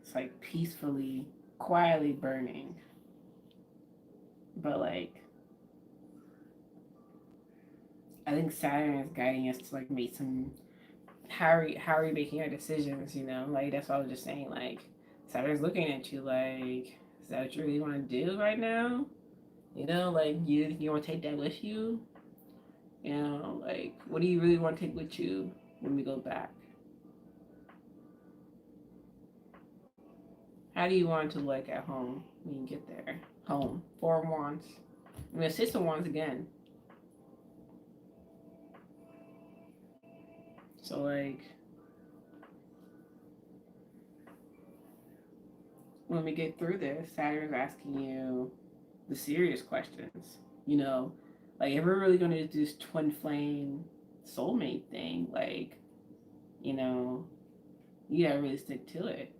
It's like peacefully, quietly burning. But like I think Saturn is guiding us to like make some how are we making our decisions, you know? Like that's what I was just saying, like Saturn's looking at you like, is that what you really want to do right now? You know, like you want to take that with you. You know, like what do you really want to take with you when we go back? How do you want to look at home when you get there? Home. Four of Wands. I mean, Six of Wands again. So like, when we get through this, Saturn's asking you the serious questions. You know, like if we're really going to do this twin flame soulmate thing, like, you know, you gotta really stick to it.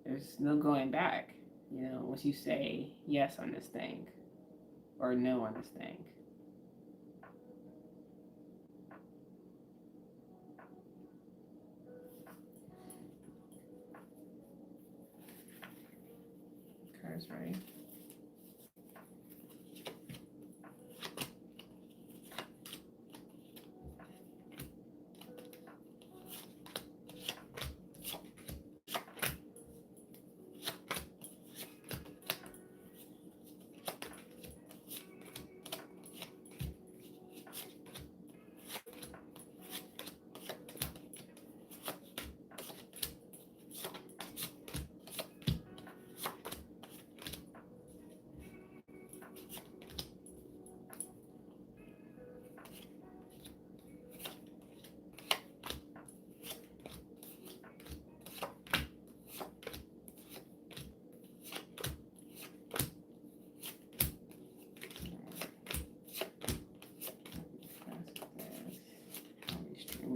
There's no going back. You know, once you say yes on this thing or no on this thing. Cards, right?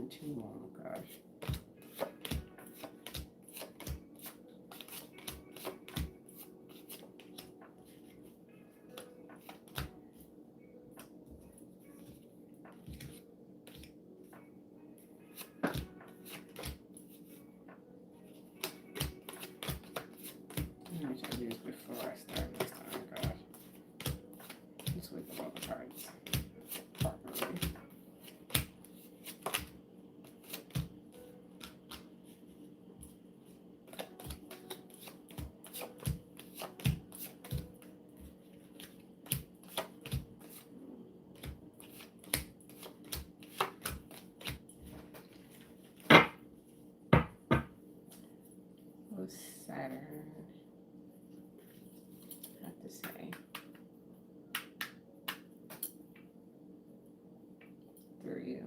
Too long, gosh. I wish I did this before I start this time, gosh. Just wait for all the cards properly. What's Saturn have to say? Through you.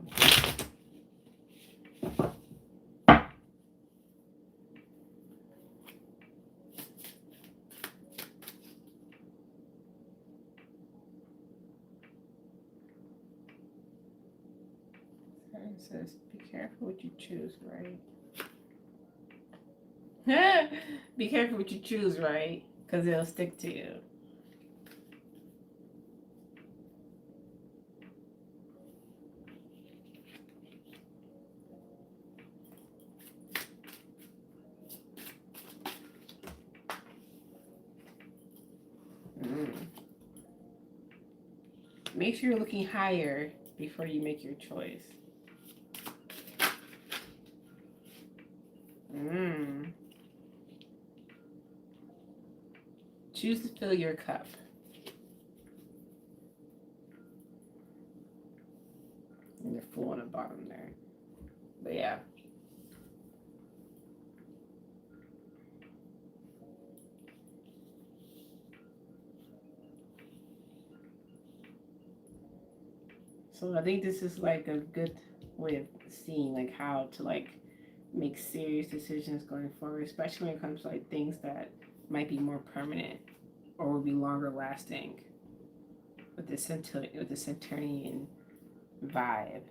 Saturn says, be careful what you choose, right? Be careful what you choose, right? Because it'll stick to you. Make sure you're looking higher before you make your choice. Choose to fill your cup. And they're full on the bottom there. But yeah. So I think this is like a good way of seeing like how to like make serious decisions going forward, especially when it comes to like things that might be more permanent or will be longer lasting with the Saturnian vibe.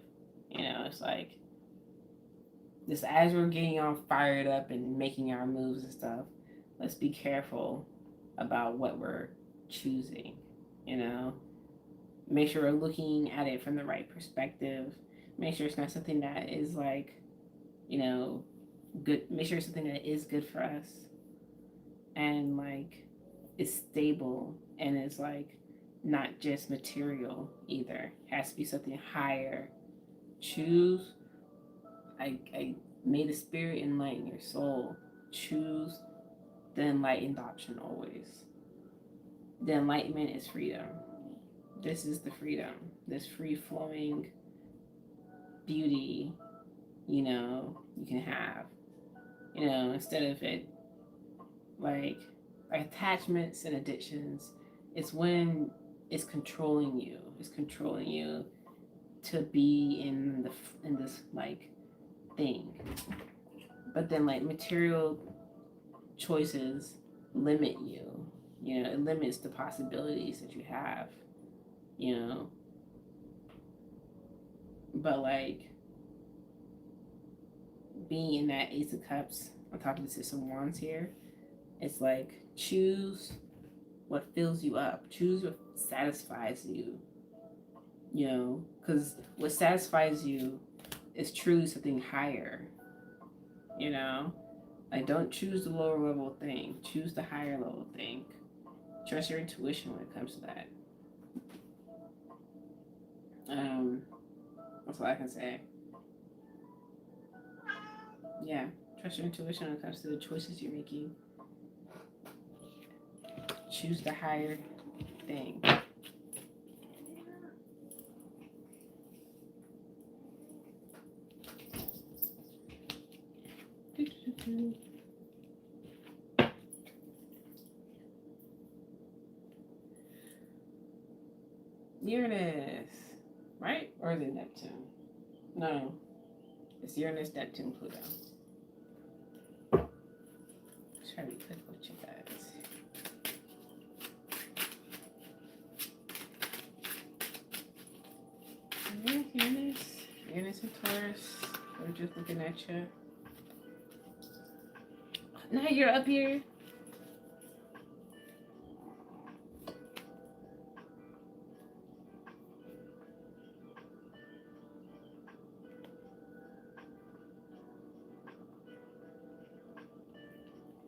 You know, it's like just as we're getting all fired up and making our moves and stuff, let's be careful about what we're choosing, you know? Make sure we're looking at it from the right perspective. Make sure it's not something that is like, you know, good. Make sure it's something that is good for us and like is stable and is like not just material either. It has to be something higher. Choose. I may the spirit enlighten your soul. Choose the enlightened option always. The enlightenment is freedom. This is the freedom, this free flowing beauty, you can have, instead of it like attachments and addictions. It's when it's controlling you. It's controlling you to be in this like thing. But then like material choices limit you. It limits the possibilities that you have. You know, but like being in that Ace of Cups on top of the Six of Wands here, it's like choose what fills you up. Choose what satisfies you. Because what satisfies you is truly something higher. Like don't choose the lower level thing. Choose the higher level thing. Trust your intuition when it comes to that. That's all I can say. Yeah, trust your intuition when it comes to the choices you're making. Choose the higher thing. Uranus, right? Or is it Neptune? No, it's Uranus, Neptune, Pluto. Try to be quick with you guys. Uranus and Taurus. We're just looking at you. Now you're up here.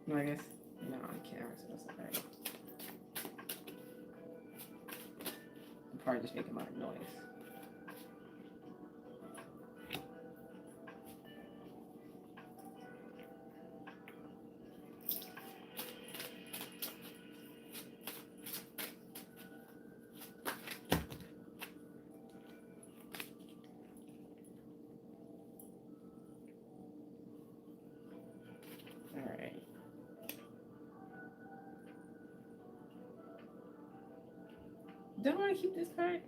No, I guess no, I can't. I'm supposed to hurt. I'm probably just making a lot of noise. Don't want to keep this card.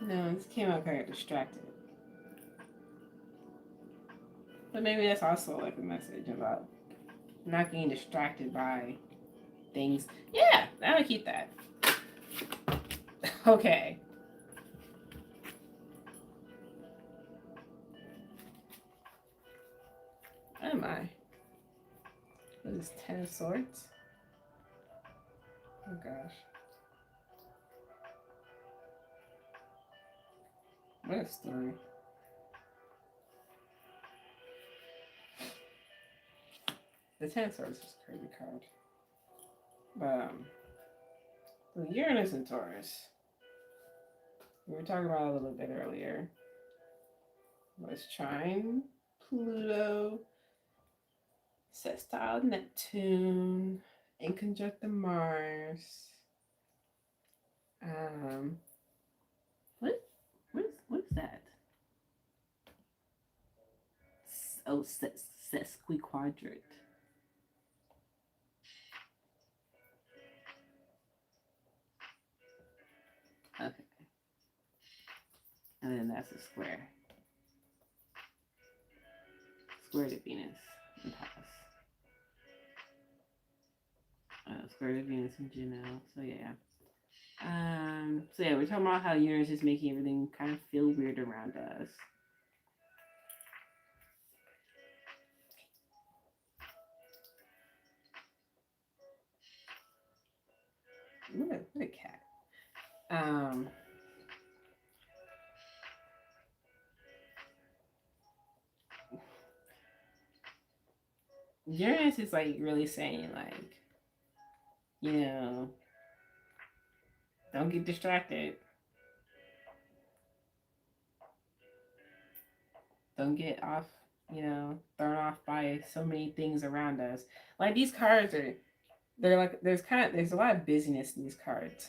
No, this came out kind of distracted. But maybe that's also like a message about not getting distracted by things. Yeah, I'm gonna keep that. Okay. Oh my. What is 10 of Swords? Oh gosh. What a story. The 10 of Swords is a crazy card. But so Uranus and Taurus. We were talking about a little bit earlier. Was trine Pluto, sextile Neptune, in conjunct Mars. What is that? Oh, sesquiquadrate. Okay. And then that's a square. Square to Venus and Taurus. Square to Venus and Juno. So yeah. We're talking about how Uranus is making everything kind of feel weird around us. What a cat. Uranus is like really saying like, don't get distracted. Don't get off thrown off by so many things around us. Like these cards are, they're like, there's a lot of busyness in these cards.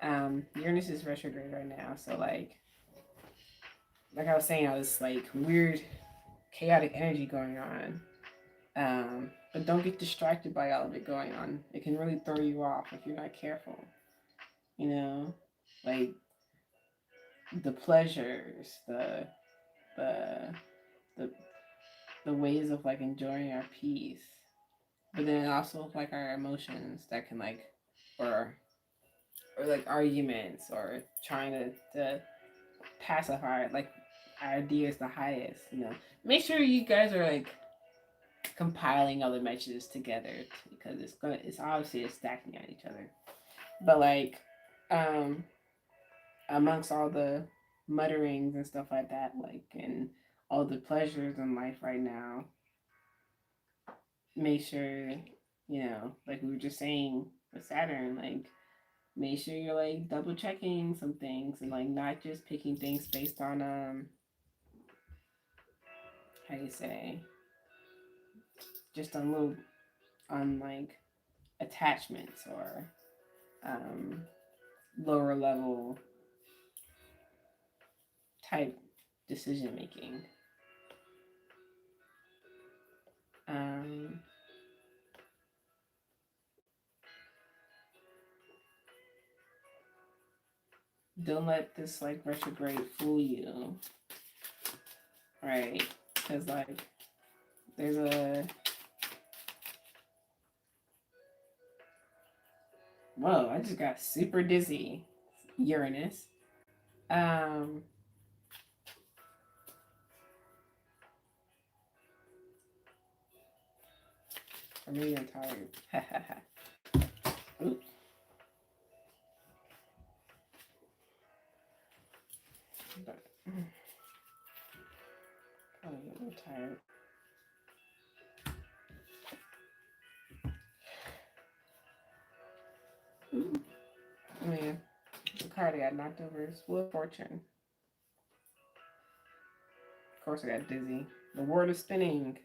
Uranus is retrograde right now, so like I was saying, all this like weird, chaotic energy going on. But don't get distracted by all of it going on. It can really throw you off if you're not careful. You know, like the pleasures, the the the ways of like enjoying our peace, but then also like our emotions that can like, or like arguments or trying to pacify like ideas the highest. Make sure you guys are like compiling all the messages together because it's obviously stacking on each other. But like, um, amongst all the mutterings and stuff like that, like and all the pleasures in life right now, make sure like we were just saying with Saturn, like make sure you're like double checking some things and like not just picking things based on how you say, just on little, on like attachments or um lower level type decision making. um don't let this like retrograde fool you, right? Because like there's a, whoa, I just got super dizzy. Uranus. um or maybe I'm tired. Oops. But probably a little tired. Ooh. Oh yeah, the card I got knocked over is Wheel of Fortune. Of course, I got dizzy. The world is spinning.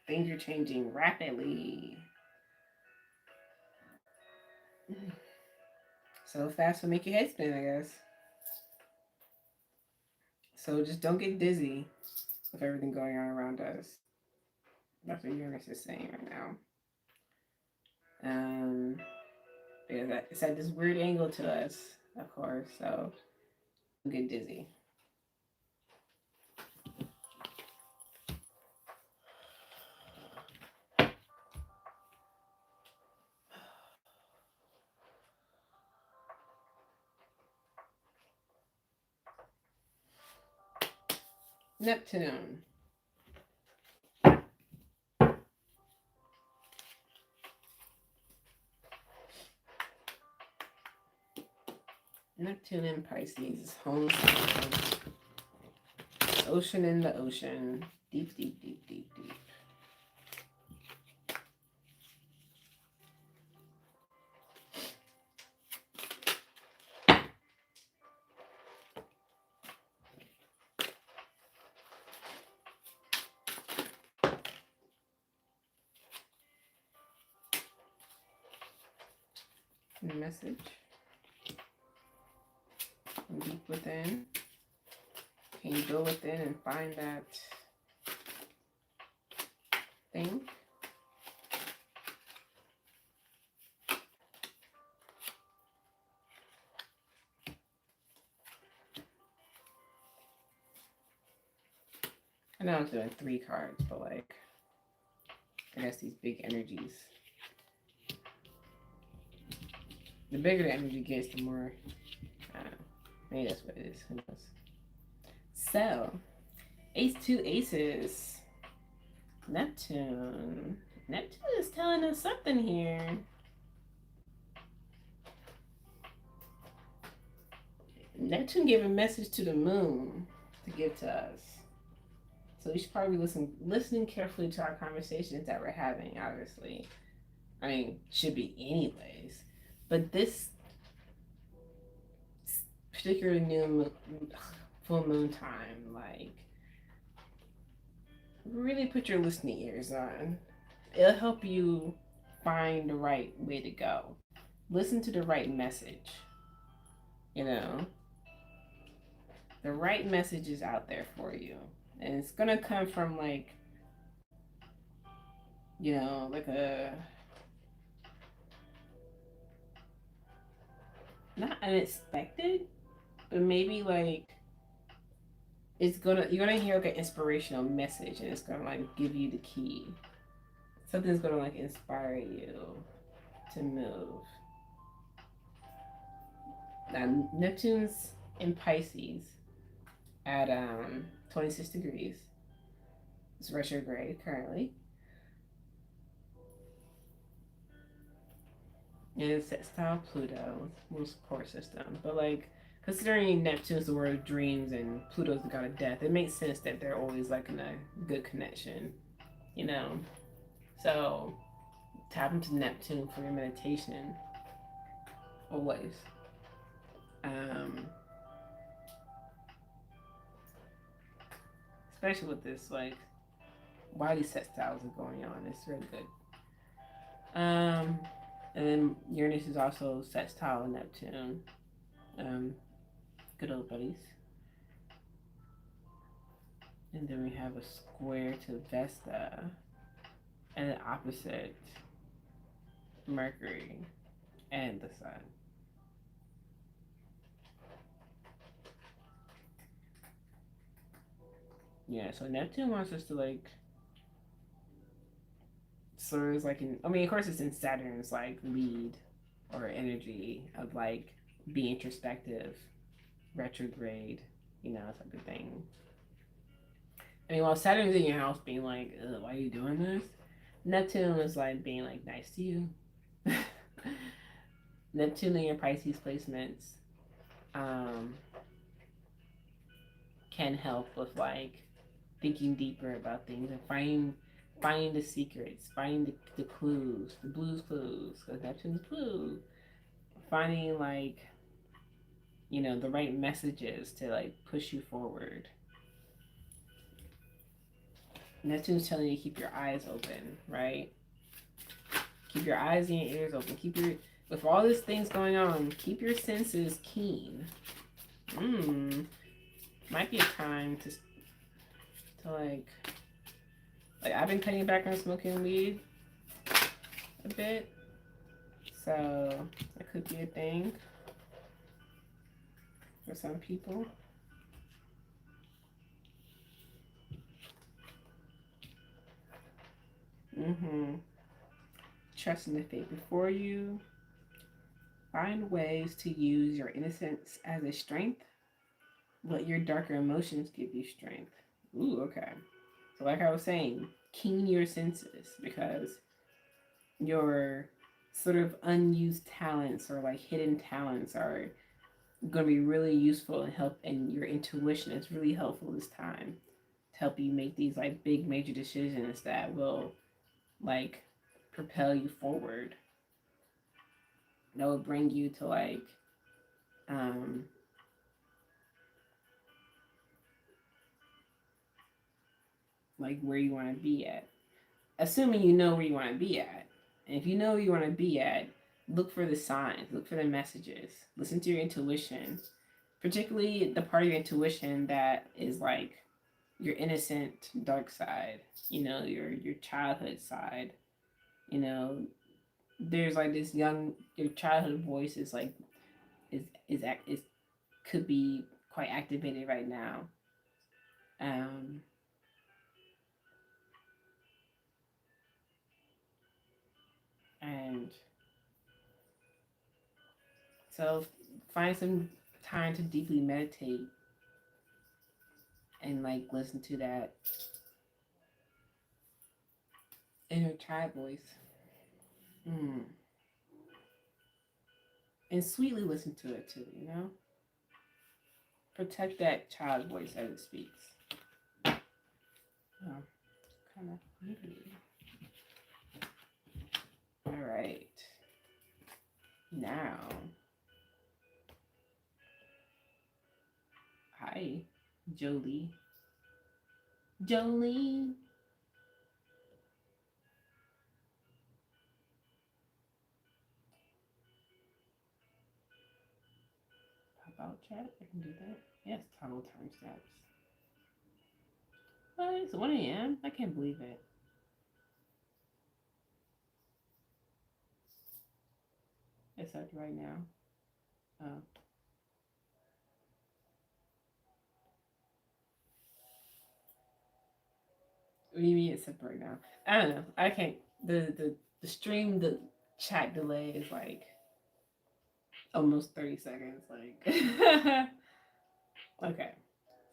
Things are changing rapidly. So fast will make your head spin, I guess. So just don't get dizzy with everything going on around us. That's what Uranus is saying right now. Because it's at this weird angle to us, of course. So don't get dizzy. Neptune. Neptune in Pisces, home sign. Ocean in the ocean. Deep, deep, deep, deep, deep. Message. From deep within. Can you go within and find that thing? I know I was doing 3 cards, but like, I guess these big energies. The bigger the energy gets, the more, I don't know. Maybe that's what it is. Who knows? So, Ace 2 Aces. Neptune. Neptune is telling us something here. Neptune gave a message to the moon to give to us. So we should probably listening carefully to our conversations that we're having, obviously. I mean, should be anyways. But this particular full moon time, like, really put your listening ears on. It'll help you find the right way to go. Listen to the right message. You know, the right message is out there for you. And it's going to come from like, like not unexpected, but maybe like you're gonna hear like an inspirational message and it's gonna like give you the key. Something's gonna like inspire you to move. Now Neptune's in Pisces at 26 degrees. It's retrograde currently. And it's sextile Pluto, little support system. But like considering Neptune's the word of dreams and Pluto's the god of death, it makes sense that they're always like in a good connection, you know. So tap into Neptune for your meditation always. Especially with this like why these sextiles are going on. It's really good. And then Uranus is also sextile Neptune. Good old buddies. And then we have a square to Vesta and an opposite Mercury and the Sun. Yeah, so Neptune wants us to like sort of like of course it's in Saturn's like lead or energy of like be introspective, retrograde, type of thing. I mean, while Saturn's in your house being like, why are you doing this? Neptune is like being like nice to you. Neptune in your Pisces placements can help with like thinking deeper about things and finding the secrets, finding the clues, the blues clues, because Neptune's blue. Finding like, the right messages to like push you forward. Neptune's telling you to keep your eyes open, right? Keep your eyes and your ears open. With all these things going on, keep your senses keen. Might be a time to like I've been cutting back on smoking weed a bit, so that could be a thing for some people. Trusting the fate before you. Find ways to use your innocence as a strength. Let your darker emotions give you strength. Ooh, okay. So like I was saying, keen your senses because your sort of unused talents or like hidden talents are going to be really useful and help, and your intuition is really helpful this time to help you make these like big major decisions that will like propel you forward, that will bring you to like where you want to be at, assuming you know where you want to be at. And if you know where you want to be at, look for the signs, look for the messages, listen to your intuition, particularly the part of your intuition that is like your innocent dark side, your childhood side. There's like this your childhood voice is like is could be quite activated right now. And so find some time to deeply meditate and like listen to that inner child voice. And sweetly listen to it too, Protect that child voice as it speaks. Oh, kind of weird. All right. Now, hi, Jolie. Jolene. about chat. I can do that. Yes, toggle timestamps. What? It's 1 a.m.? I can't believe it. It's up right now. Oh. What do you mean it's up right now? I don't know. I can't. The stream, the chat delay is like almost 30 seconds. Like, okay.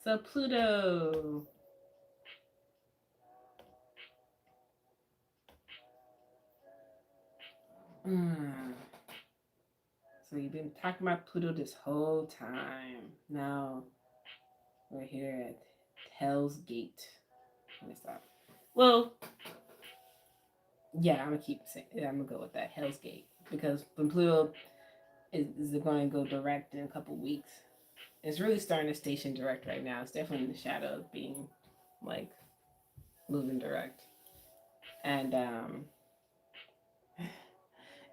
So Pluto. So you've been talking about Pluto this whole time. Now we're here at Hell's Gate. Let me stop. Well, yeah, I'm gonna keep saying. I'm gonna go with that Hell's Gate because when Pluto is going to go direct in a couple weeks, it's really starting to station direct right now. It's definitely in the shadow of being like moving direct, and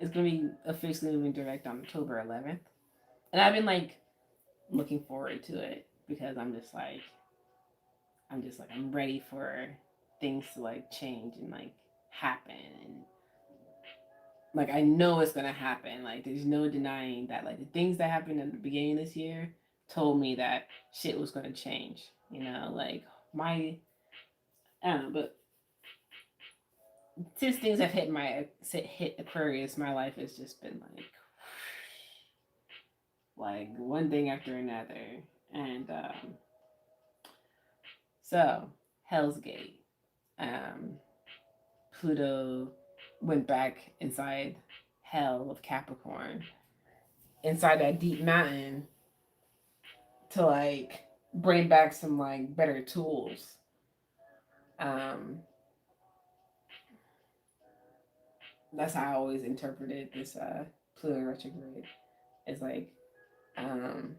it's gonna be officially moving direct on October 11th. And I've been like looking forward to it because I'm ready for things to like change and like happen, and like I know it's gonna happen. Like there's no denying that like the things that happened at the beginning of this year told me that shit was gonna change. You know, like my I don't know, but since things have hit Aquarius, my life has just been like one thing after another, and so Hell's Gate. Um, Pluto went back inside hell of Capricorn, inside that deep mountain to like bring back some like better tools. Um, that's how I always interpreted this Pluto retrograde. It's like um,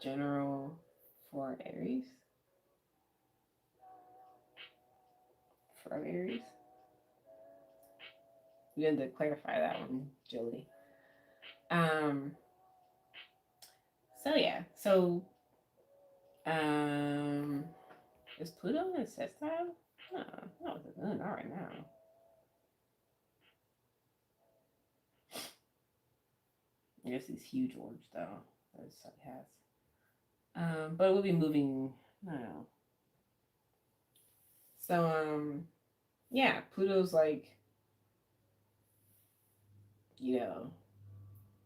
general for Aries. From Aries. We had to clarify that one, Julie. Um, so yeah, so um, is Pluto in sextile? No, not right now. I guess these huge orbs though. Those has. But we'll be moving. I don't know. So yeah, Pluto's like, you know,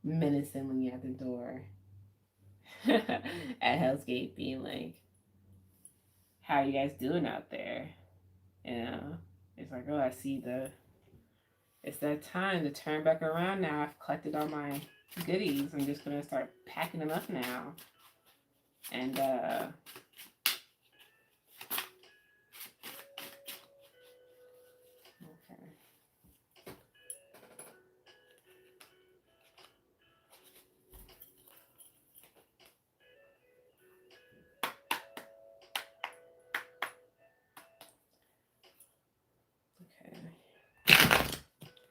menacingly at the door at Hell's Gate, being like, "How you guys doing out there?" You know, it's like, oh, I see the. It's that time to turn back around now. I've collected all my goodies. I'm just gonna start packing them up now. And okay.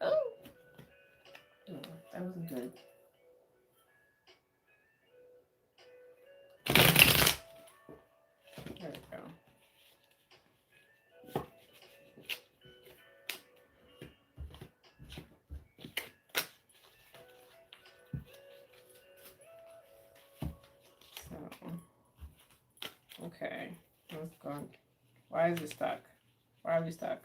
Oh, that wasn't good. There we go. So, okay. Let's go. Why is it stuck? Why are we stuck?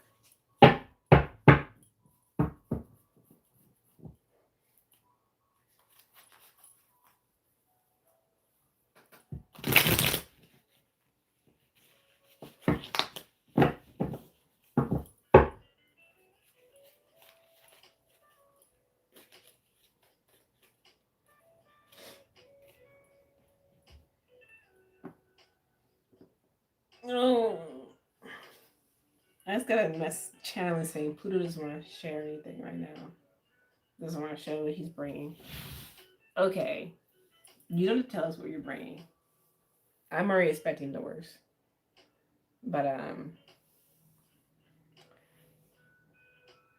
Oh. I just got a mess challenge saying Pluto doesn't want to share anything right now. Doesn't want to show what he's bringing. Okay. You don't have to tell us what you're bringing. I'm already expecting the worst. But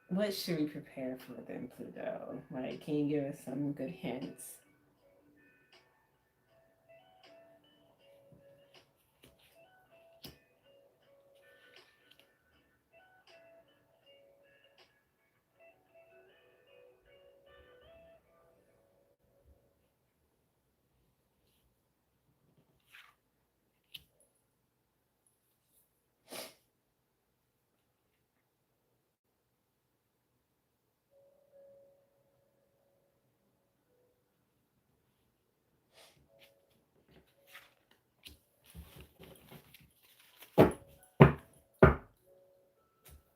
What should we prepare for then, Pluto? Like, can you give us some good hints?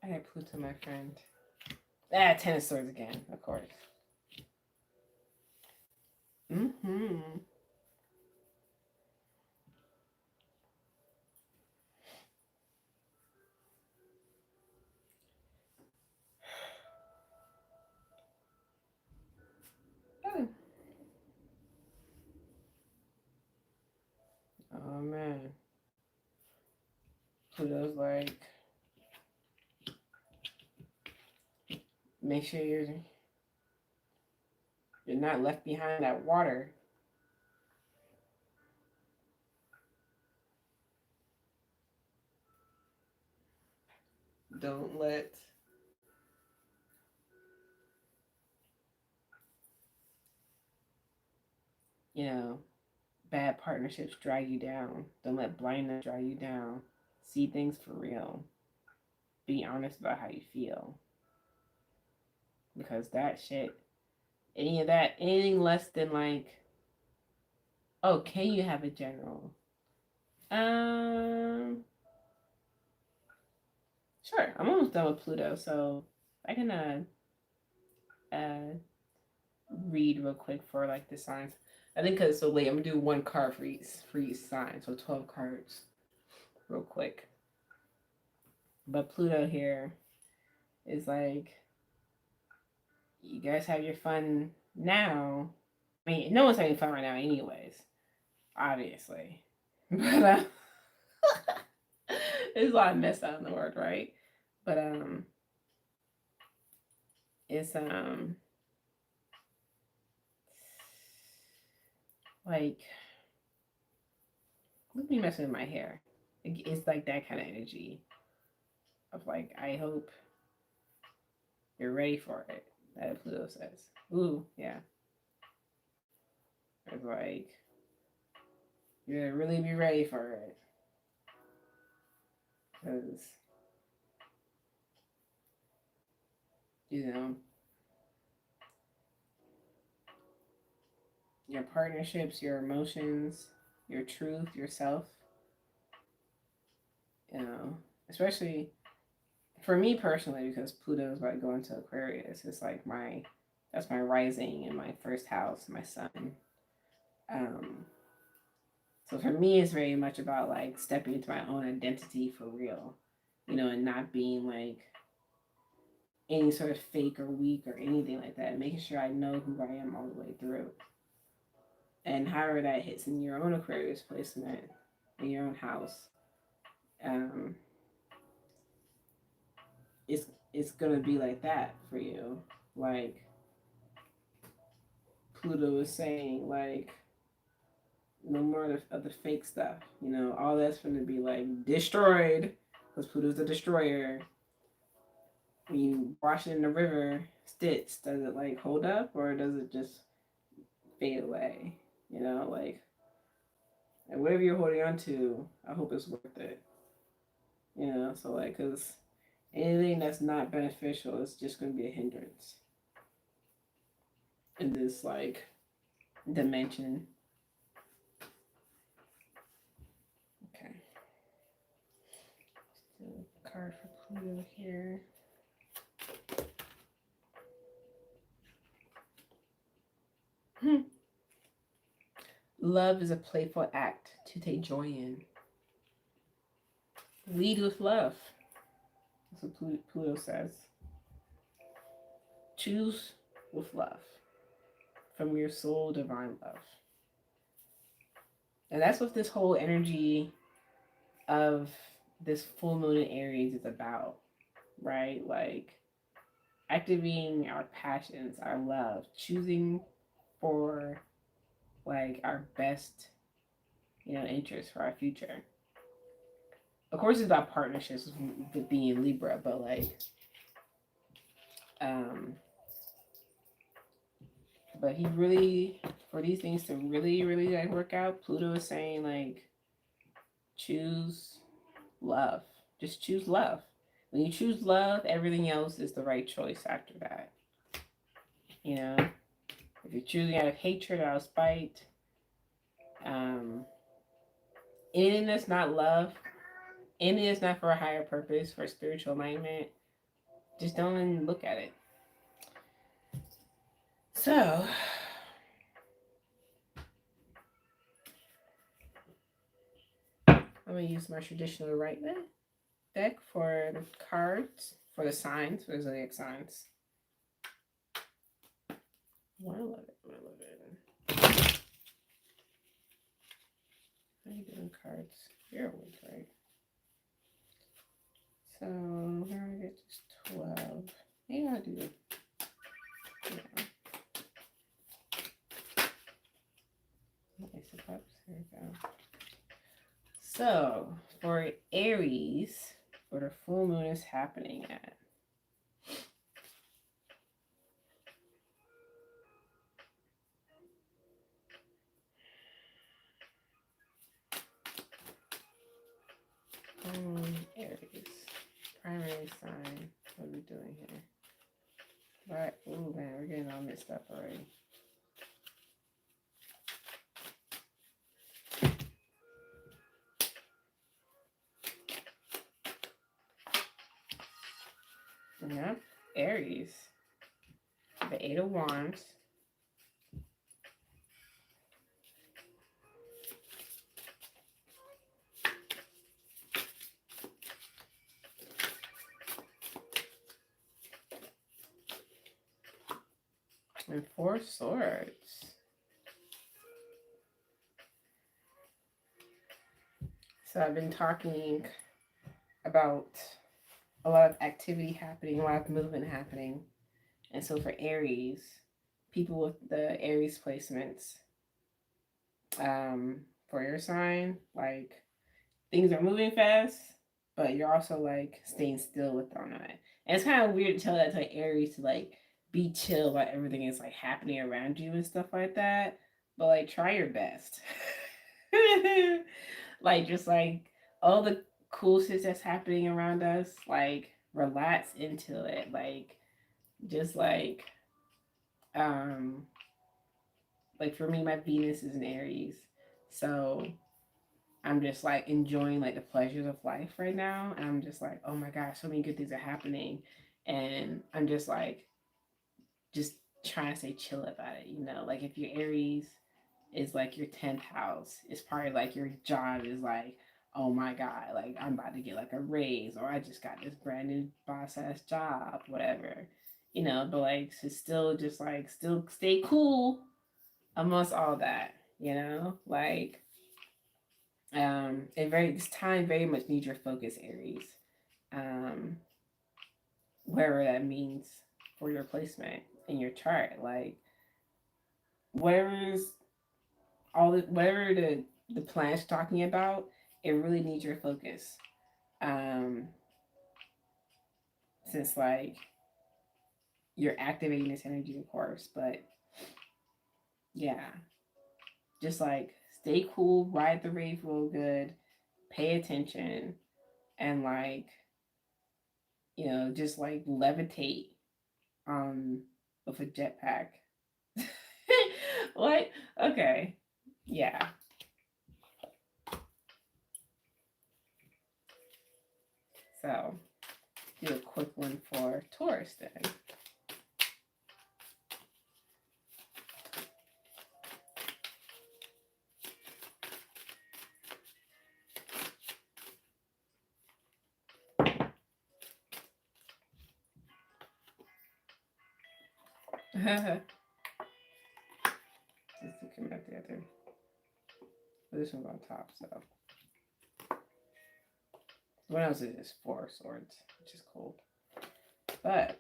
I had Pluto, my friend. Ten of Swords again, of course. Mm-hmm. Oh. Oh man. Pluto's like, make sure you're not left behind that water. Don't let you know bad partnerships drag you down. Don't let blindness drag you down. See things for real. Be honest about how you feel. Because that shit, anything less than like, oh, can you have a general? Um, sure. I'm almost done with Pluto, so I can uh read real quick for like the signs. I think because so late, I'm gonna do one card for each sign, so 12 cards, real quick. But Pluto here is like, you guys have your fun now. I mean, no one's having fun right now, anyways. Obviously, but there's a lot of mess out in the world, right? But it's like, look me messing with my hair. It's like that kind of energy of like, I hope you're ready for it. That Pluto says. Ooh, yeah. It's like, you're gonna really be ready for it. Because, you know, your partnerships, your emotions, your truth, yourself, you know, especially for me personally, because Pluto's like going to Aquarius, it's like that's my rising in my first house, my sun. Um, so for me, it's very much about like stepping into my own identity for real, you know, and not being like any sort of fake or weak or anything like that. Making sure I know who I am all the way through. And however that hits in your own Aquarius placement, in your own house, um, it's gonna be like that for you. Like Pluto is saying, like, no more of the fake stuff. You know, all that's going to be like destroyed because Pluto's the destroyer. When you wash it in the river, Stitch, does it like hold up or does it just fade away? You know, like, and whatever you're holding on to, I hope it's worth it. You know, so like, because anything that's not beneficial is just going to be a hindrance in this like dimension. Okay. So, card for Pluto here. Love is a playful act to take joy in. Lead with love. That's what Pluto says. Choose with love from your soul, divine love. And that's what this whole energy of this full moon in Aries is about, right? Like, activating our passions, our love, choosing for like our best, interests for our future. Of course, it's about partnerships with being Libra, but like, um, but he really, for these things to really, really like work out, Pluto is saying like, choose love. Just choose love. When you choose love, everything else is the right choice after that. You know, if you're choosing out of hatred, out of spite, um, anything that's not love, anything that's not for a higher purpose, for spiritual alignment, just don't even look at it. So, I'm going to use my traditional right deck for the cards, for the signs, for the zodiac signs. I love it. I love it. How are you doing, cards? You're awake, right? So, we're going to get this 12. Maybe I'll do it. Yeah. Ace of Cups. There we go. So, for Aries, where the full moon is happening at. Aries. Primary sign. What are we doing here? Right. Oh man, we're getting all mixed up already. Yeah. Aries. The Eight of Wands. And Four Swords. So I've been talking about a lot of activity happening, a lot of movement happening. And so for Aries, people with the Aries placements, for your sign, like things are moving fast, but you're also like staying still with them on it. And it's kind of weird to tell that to like Aries to like be chill while everything is like happening around you and stuff like that. But like try your best. Like just like all the cool shit that's happening around us, like relax into it. Like just um like for me my Venus is in Aries. So I'm just like enjoying like the pleasures of life right now. And I'm just like, oh my gosh, so many good things are happening. And I'm just trying to stay chill about it, Like if your Aries is like your 10th house, it's probably like your job is like, oh my God, like I'm about to get like a raise, or I just got this brand new boss ass job, whatever. But like to still just like still stay cool amongst all that, Like this time very much needs your focus, Aries. Um, whatever that means for your placement in your chart, like whatever's whatever the planet's talking about, it really needs your focus. Um, since like you're activating this energy, of course, but yeah, just like stay cool, ride the wave real good, pay attention, and like just like levitate with a jetpack. What? Okay. Yeah. So do a quick one for Taurus then. Just to come out the other. But this one's on top, so. What else is this? Four Swords, which is cool. But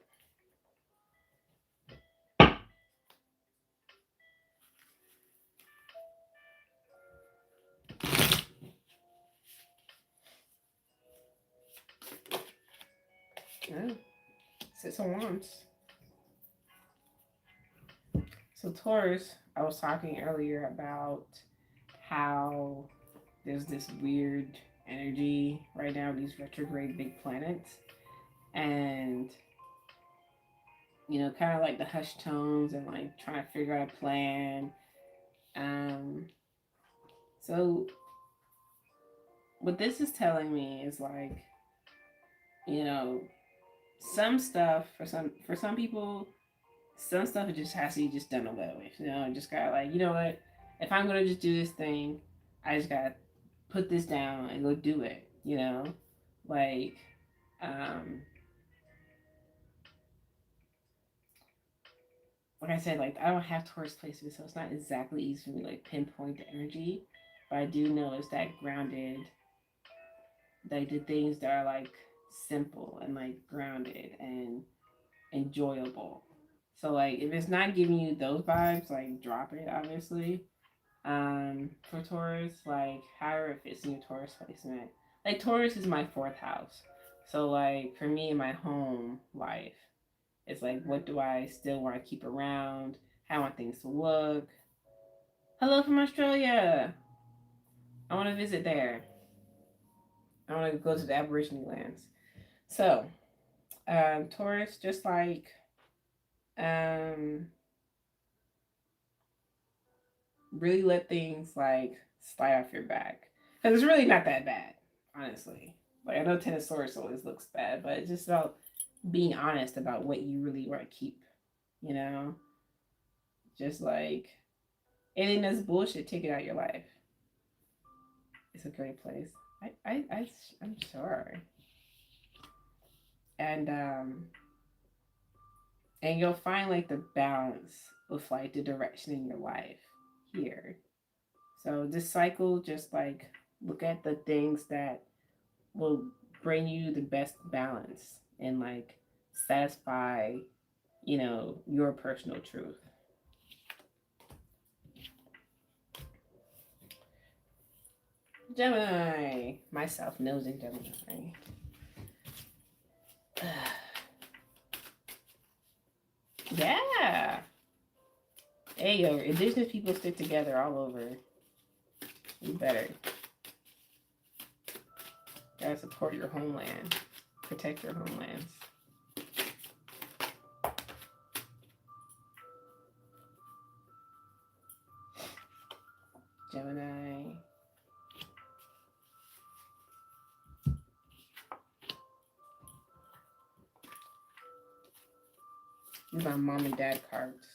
Six of Wands. So Taurus, I was talking earlier about how there's this weird energy right now, these retrograde big planets. And, kind of like the hushed tones and like trying to figure out a plan. Um, so what this is telling me is like, you know, some stuff for some people, some stuff it just has to be just done away with. Just gotta like, you know what? If I'm gonna just do this thing, I just gotta put this down and go do it. Like, um, like I said, like I don't have Taurus placements, so it's not exactly easy for me to like pinpoint the energy. But I do know it's that grounded, like the things that are like simple and like grounded and enjoyable. So like if it's not giving you those vibes, like drop it, obviously. For Taurus, like however it fits in your Taurus placement. Like Taurus is my fourth house. So like for me in my home life, it's like what do I still want to keep around? How I want things to look. Hello from Australia. I want to visit there. I want to go to the Aboriginal lands. So, Taurus, just like um, really let things like slide off your back. Because it's really not that bad, honestly. Like, I know Ten of Swords always looks bad, but it's just about being honest about what you really want to keep, you know? Just like anything that's bullshit, take it out of your life. It's a great place. I'm sure. And and you'll find like the balance with like the direction in your life here. So this cycle, just like look at the things that will bring you the best balance and like satisfy, your personal truth. Gemini, myself knows in Gemini. Yeah. Hey yo, indigenous people stick together all over. You better. Gotta support your homeland. Protect your homelands. Gemini. These are my mom and dad cards.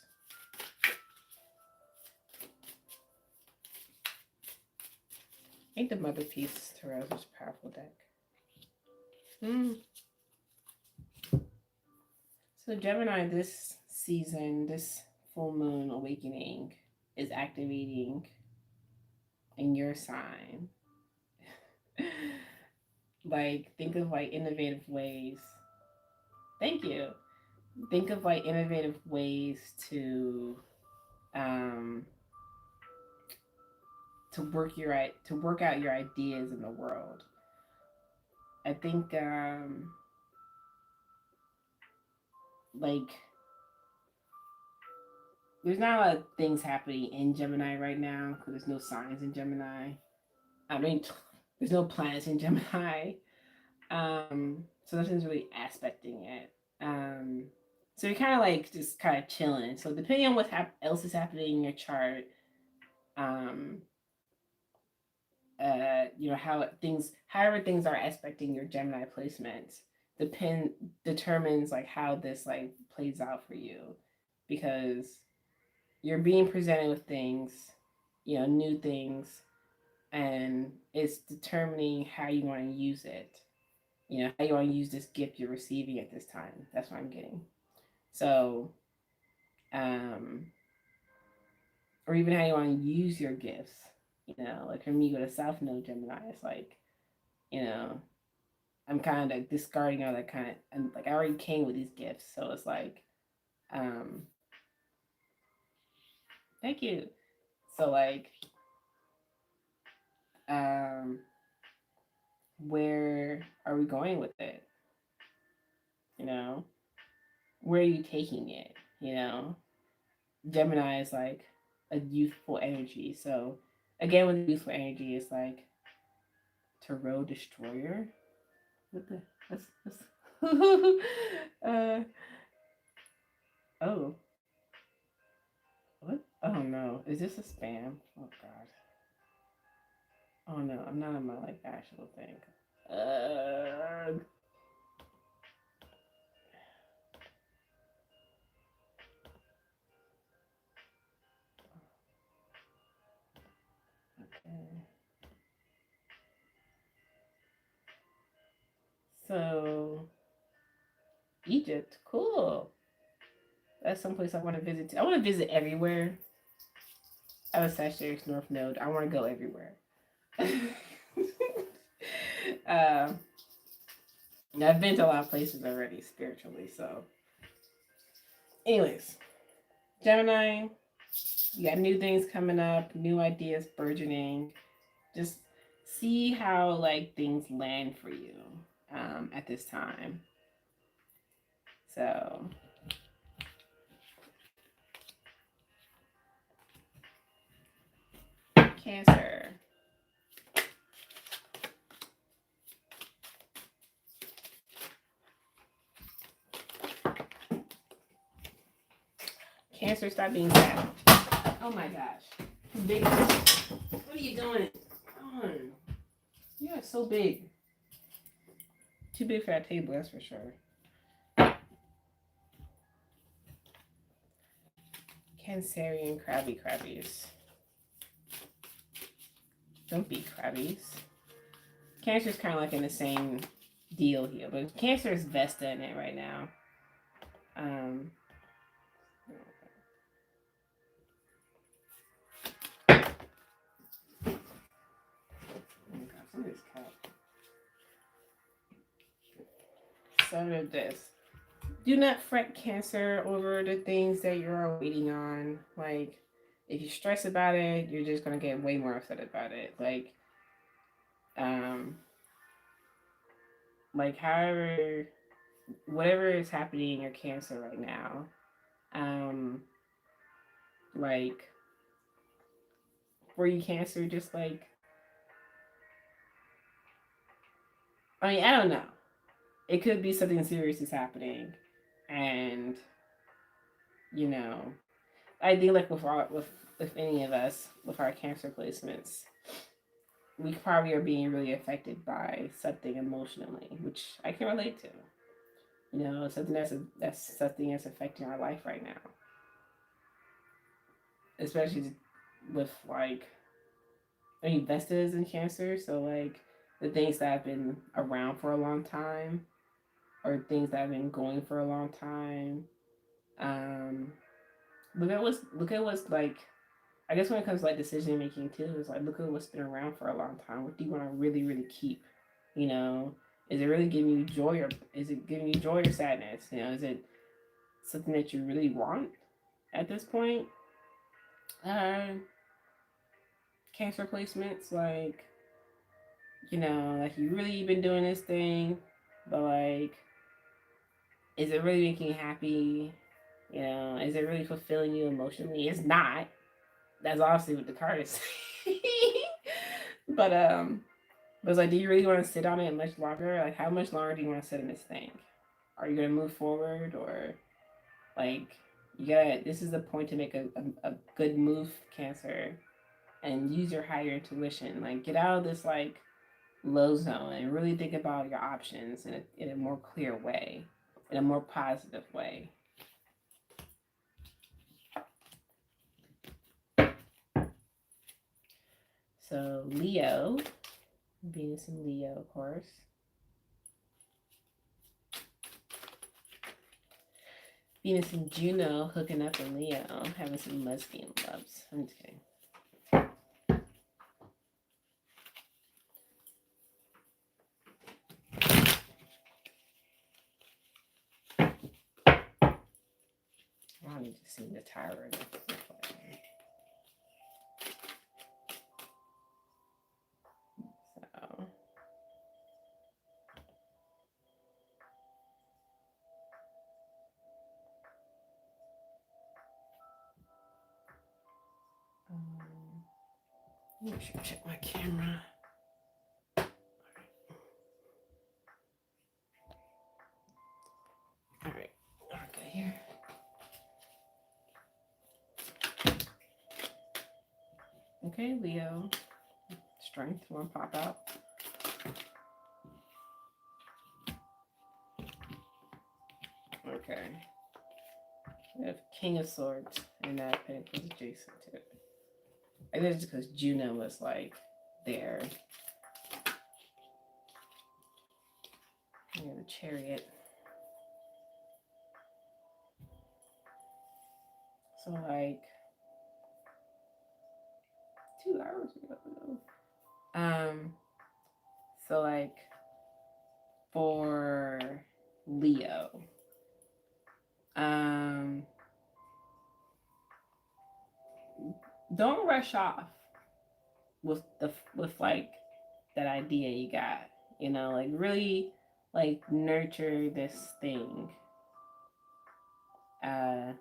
I think the Mother Piece Tarot is a powerful deck. So Gemini, this season, this full moon awakening is activating in your sign. Like, think of like innovative ways. Thank you. Think of like innovative ways to work out your ideas in the world. I think like there's not a lot of things happening in Gemini right now because there's no signs in Gemini. I mean, there's no planets in Gemini. So nothing's really aspecting it. So you're kind of like just kind of chilling. So depending on what else is happening in your chart, um, however things are aspecting your Gemini placements, determines like how this like plays out for you, because you're being presented with things, new things, and it's determining how you want to use it. How you want to use this gift you're receiving at this time. That's what I'm getting. So, or even how you want to use your gifts. Like for me, with a South Node Gemini, it's like, I'm kind of like discarding all that kind of, and like I already came with these gifts, so it's like, thank you. So like, where are we going with it? where are you taking it? You know, Gemini is like a youthful energy. So again, with youthful energy, it's like Tarot Destroyer. What the? That's oh, what? Oh no, is this a spam? Oh god. Oh no, I'm not on my like actual thing. Uh, okay. So Egypt, cool. That's someplace I want to visit. I want to visit everywhere. I have a Sagittarius North Node. I want to go everywhere. um, I've been to a lot of places already spiritually. So, anyways, Gemini, you got new things coming up, new ideas burgeoning. Just see how like things land for you at this time. So, Cancer. Cancer, stop being sad. Oh my gosh. Big. What are you doing? Come on. You are so big. Too big for that table, that's for sure. Cancerian crabbies. Don't be crabbies. Cancer's kind of like in the same deal here, but Cancer is Vesta in it right now. So this. Do not fret, Cancer, over the things that you're waiting on. Like, if you stress about it, you're just gonna get way more upset about it. Like however, whatever is happening in your Cancer right now, like for you Cancer, just like, I mean, I don't know. It could be something serious is happening, and you know, I think like with any of us with our Cancer placements, we probably are being really affected by something emotionally, which I can relate to. You know, something that's something that's affecting our life right now, especially with like, I mean, Vesta is in Cancer, so like the things that have been around for a long time, or things that have been going for a long time. Look at what's like. I guess when it comes to like decision making too, it's like look at what's been around for a long time. What do you want to really, really keep? You know, is it really giving you joy, or is it giving you joy or sadness? You know, is it something that you really want at this point? Cancer placements, like, you know, like you really been doing this thing, but like, is it really making you happy? You know, is it really fulfilling you emotionally? It's not. That's obviously what the card is saying. But it's like, do you really want to sit on it much longer? Like, how much longer do you want to sit in this thing? Are you gonna move forward, or like, you gotta? This is the point to make a good move, Cancer, and use your higher intuition. Like, get out of this like low zone and really think about your options in a more clear way, in a more positive way. So Leo, Venus in Leo, of course. Venus and Juno hooking up in Leo, having some lesbian loves. I'm just kidding. I need to see the tower. So. Make sure I check my camera. All right, okay here. Okay, Leo. Strength, want to pop out? Okay. We have King of Swords and that Pentacles adjacent to it. I think it's just because Juno was like there. And the Chariot. So like 2 hours ago. So like for Leo, don't rush off with like that idea you got. You know, like really like nurture this thing.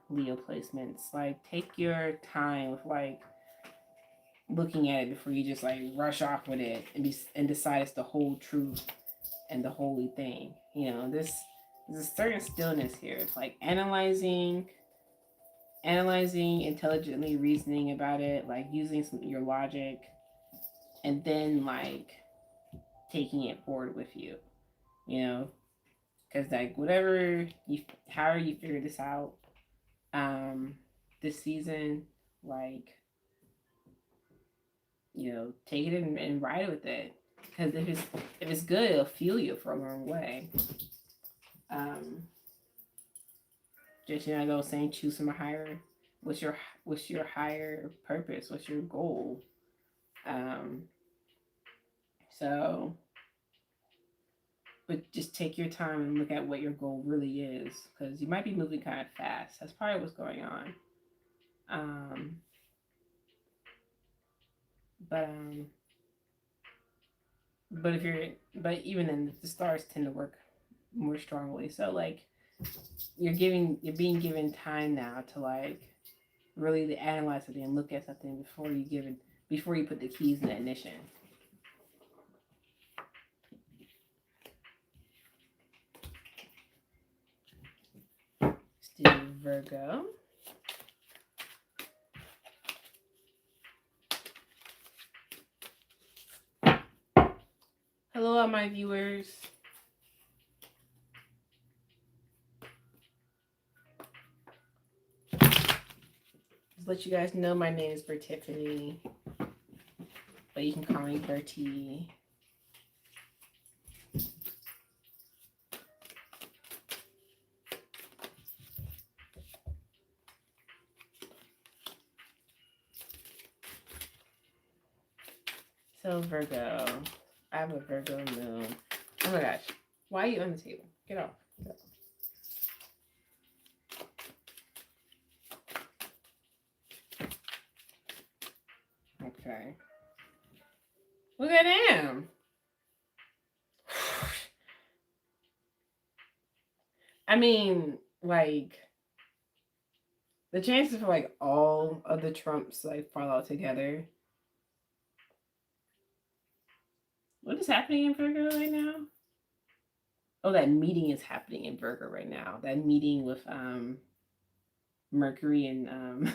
Leo placements. Like take your time with like looking at it before you just like rush off with it and decide it's the whole truth and the holy thing. You know, there's a certain stillness here. It's like analyzing, intelligently reasoning about it, like using your logic, and then like taking it forward with you. You know, because like however you figure this out, this season, like, you know, take it and ride with it. Because if it's good, it'll fuel you for a long way. Just, you know, those saying, choose from a higher. What's your higher purpose? What's your goal? So, but just take your time and look at what your goal really is, because you might be moving kind of fast. That's probably what's going on. But even then, the stars tend to work more strongly. So like, you're being given time now to like really analyze something and look at something before you put the keys in the ignition. Let's do Virgo. Hello, all my viewers. Just let you guys know my name is Tiffany, but you can call me Bertie. So Virgo, I have a Virgo moon. Oh my gosh, why are you on the table? Get off. Get off. Okay. Look at him. I mean, like, the chances for like all of the Trumps like fall out together. What is happening in Virgo right now? Oh, that meeting is happening in Virgo right now. That meeting with Mercury and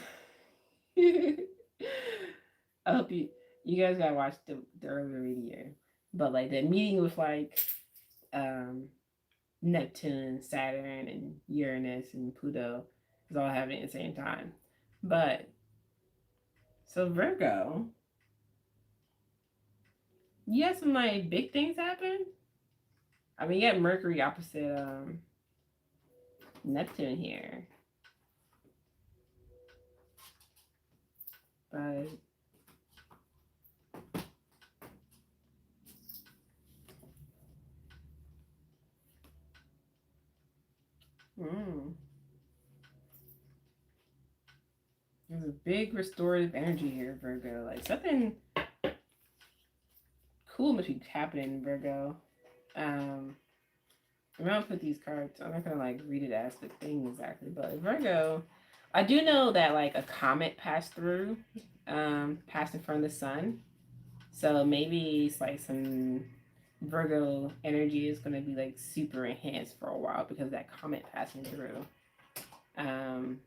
I hope you guys gotta watch the earlier video. But like that meeting with like Neptune, Saturn, and Uranus and Pluto is all happening at the same time. But so Virgo, you had some like big things happen. I mean, you got Mercury opposite Neptune here, but there's a big restorative energy here, Virgo. Like something cool must be happening, Virgo. I'm gonna put these cards. I'm not gonna like read it as the thing exactly, but Virgo, I do know that like a comet passed in front of the sun, So maybe it's like some Virgo energy is going to be like super enhanced for a while because that comet passing through. And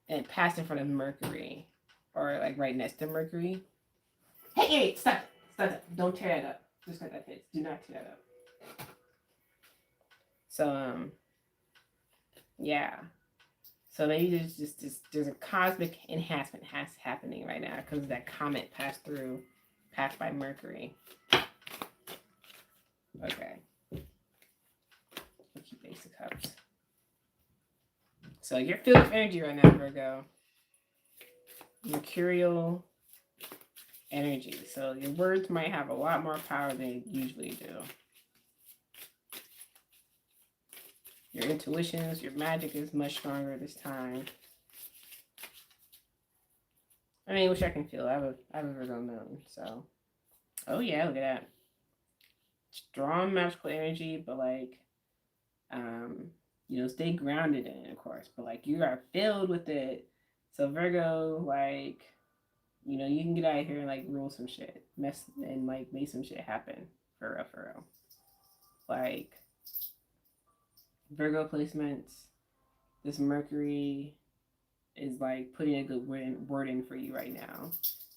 it passed in front of Mercury or like right next to Mercury. Hey, stop. Stop. Don't tear that up. Just like that fits. Do not tear that up. So, yeah. So maybe there's just there's a cosmic enhancement happening right now because that comet passed by Mercury. Okay. We'll keep Ace of Cups. So you're filled with energy right now, Virgo. Mercurial energy. So your words might have a lot more power than they usually do. Your intuitions, your magic is much stronger this time. I mean, which I can feel. I have a Virgo moon, so. Oh yeah, look at that. Strong magical energy, but like, stay grounded in it, of course. But like, you are filled with it. So Virgo, like, you can get out of here and like rule some shit, mess and like make some shit happen for real, for real. Like Virgo placements, this Mercury is like putting a good word in for you right now.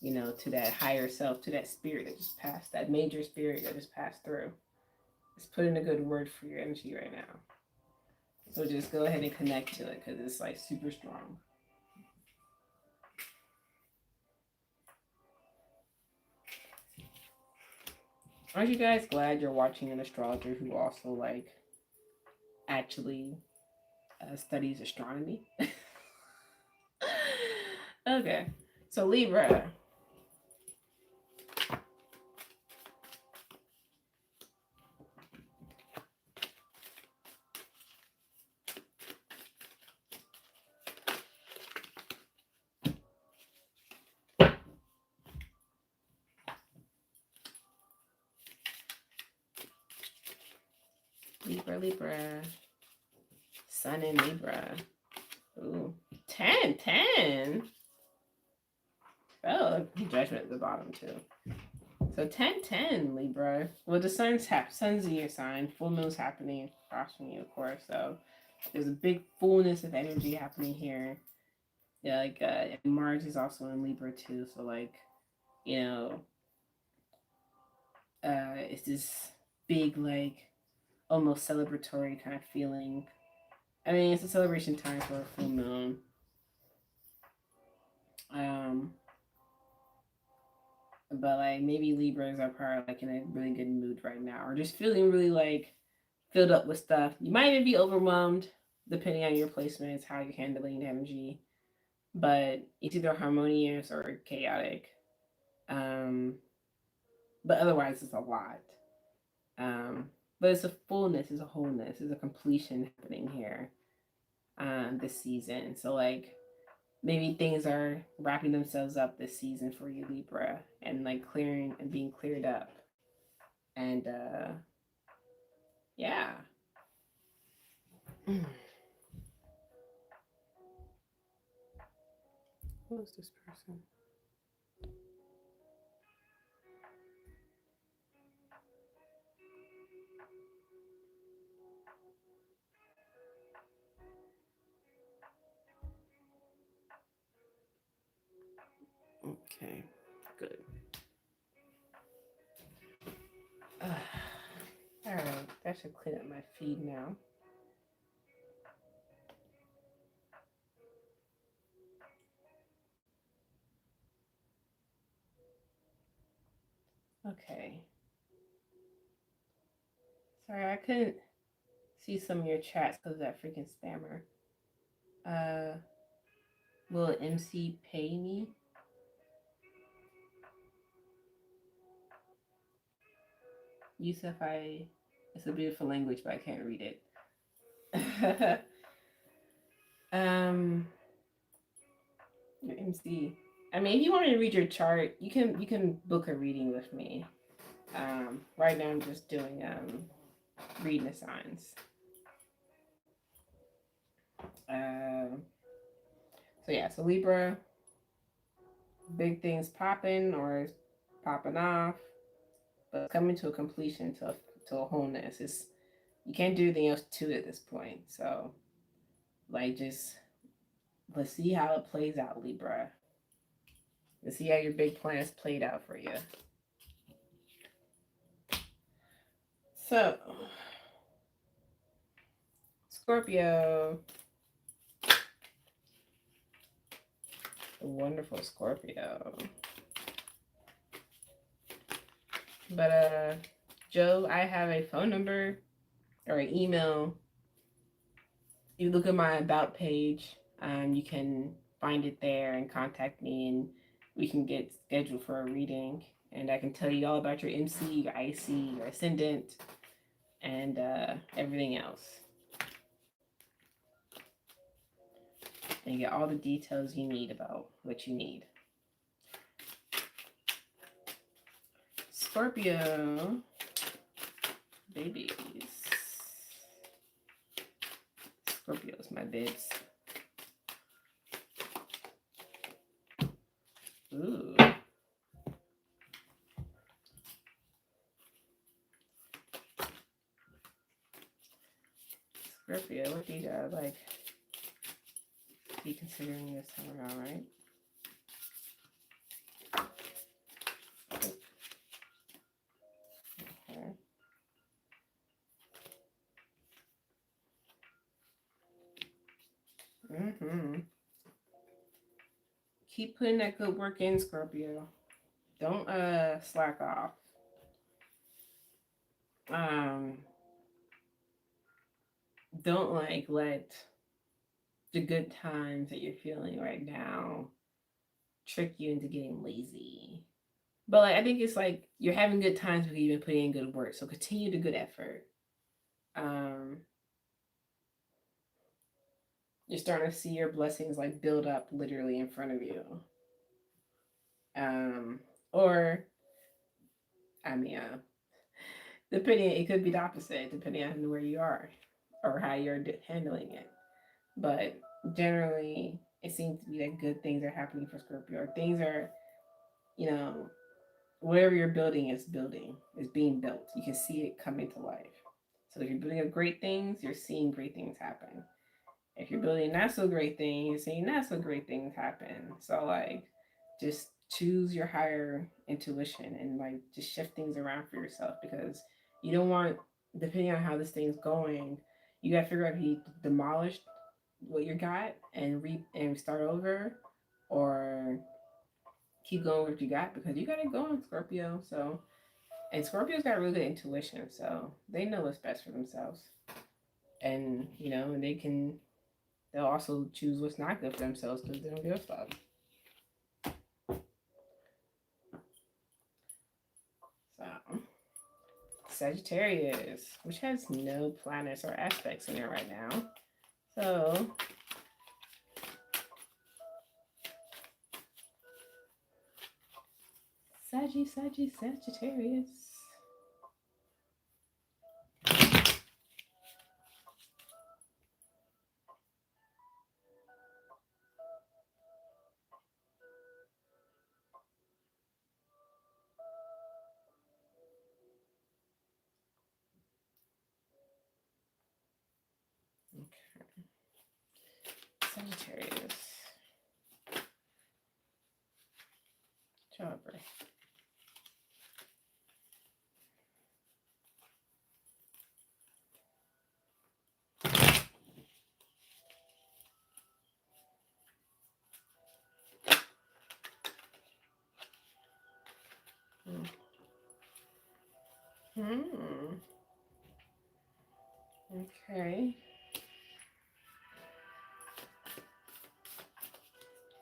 To that higher self, to that spirit that just passed, that major spirit that just passed through. It's putting a good word for your energy right now. So just go ahead and connect to it because it's like super strong. Aren't you guys glad you're watching an astrologer who also like actually studies astronomy? Okay, so Libra. Libra. Sun in Libra. Ooh. 10. Oh, judgment at the bottom too. So 10, Libra. Well, the sun's in your sign. Full moon's happening across from you, of course. So there's a big fullness of energy happening here. Yeah, like Mars is also in Libra too. So like, it's this big like almost celebratory kind of feeling. I mean, it's a celebration time for a full moon. But like maybe Libras are probably like in a really good mood right now, or just feeling really like filled up with stuff. You might even be overwhelmed, depending on your placements, how you're handling energy. But it's either harmonious or chaotic. But otherwise, it's a lot. But it's a fullness, it's a wholeness, it's a completion happening here this season. So like maybe things are wrapping themselves up this season for you, Libra, and like clearing and being cleared up. And yeah. Who is this person? Okay, good. All right, that should clean up my feed now. Okay. Sorry, I couldn't see some of your chats because of that freaking spammer. Will MC pay me? Yusuf, it's a beautiful language, but I can't read it. Your MC. I mean, if you want me to read your chart, you can book a reading with me. Right now I'm just doing reading the signs. So yeah, so Libra, big things popping or popping off. but coming to a completion, to a wholeness. It's, you can't do anything else to it at this point. So, like, just let's see how it plays out, Libra. Let's see how your big plans played out for you. So, Scorpio, the wonderful Scorpio. But Joe, I have a phone number or an email. You look at my about page, you can find it there and contact me, and we can get scheduled for a reading. And I can tell you all about your MC, your IC, your ascendant, and everything else. And get all the details you need about what you need. Scorpio babies. Scorpios, my bibs. Ooh. Scorpio, what do you like be considering this time around, right? Okay. Keep putting that good work in, Scorpio. Don't slack off. Don't like let the good times that you're feeling right now trick you into getting lazy. But like, I think it's like you're having good times because you've been putting in good work. So continue the good effort. You're starting to see your blessings like build up literally in front of you. Or I mean, depending, it could be the opposite depending on where you are or how you're handling it. But generally, it seems to be that good things are happening for Scorpio. Or things are, you know, whatever you're building is being built. You can see it coming to life. So if you're building up great things, you're seeing great things happen. If you're building not so great things, you're seeing not so great things happen. So like, just choose your higher intuition and like just shift things around for yourself, because you don't want, depending on how this thing's going, you gotta figure out if you demolish what you got and start over, or keep going with what you got, because you got it going, Scorpio. So, and Scorpio's got really good intuition, so they know what's best for themselves, and they'll also choose what's not good for themselves because they don't give a fuck. So, Sagittarius, which has no planets or aspects in it right now. So, Sagittarius. Sagittarius. Chopper. Okay.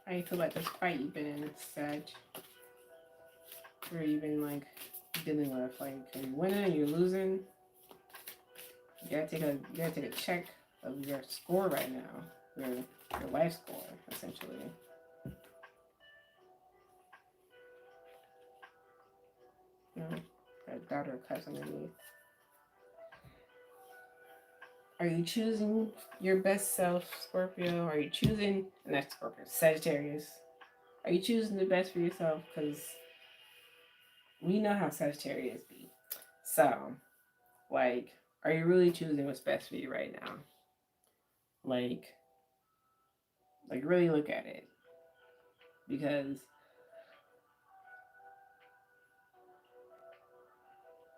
How you feel about this fight you've been in, Sag? Where you've been like dealing with, like, are you winning? Are you losing? You gotta take a check of your score right now, your life score, essentially. A daughter or cousin, maybe. Are you choosing your best self, Scorpio? Are you choosing, not Scorpio, Sagittarius? Are you choosing the best for yourself? Because we know how Sagittarius be. So, like, are you really choosing what's best for you right now? Like, really look at it. Because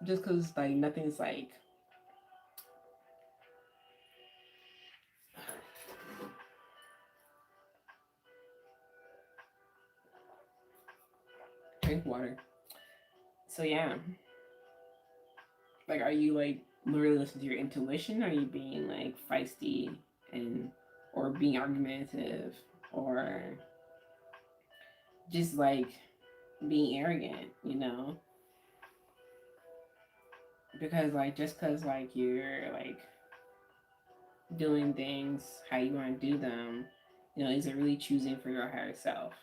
just because, like, nothing's, like, drink water. So, yeah. Like, are you, like, literally listening to your intuition? Are you being, like, feisty and, or being argumentative, or just, like, being arrogant, you know? Because, like, just because, like, you're, like, doing things how you want to do them, you know, is it really choosing for your higher self?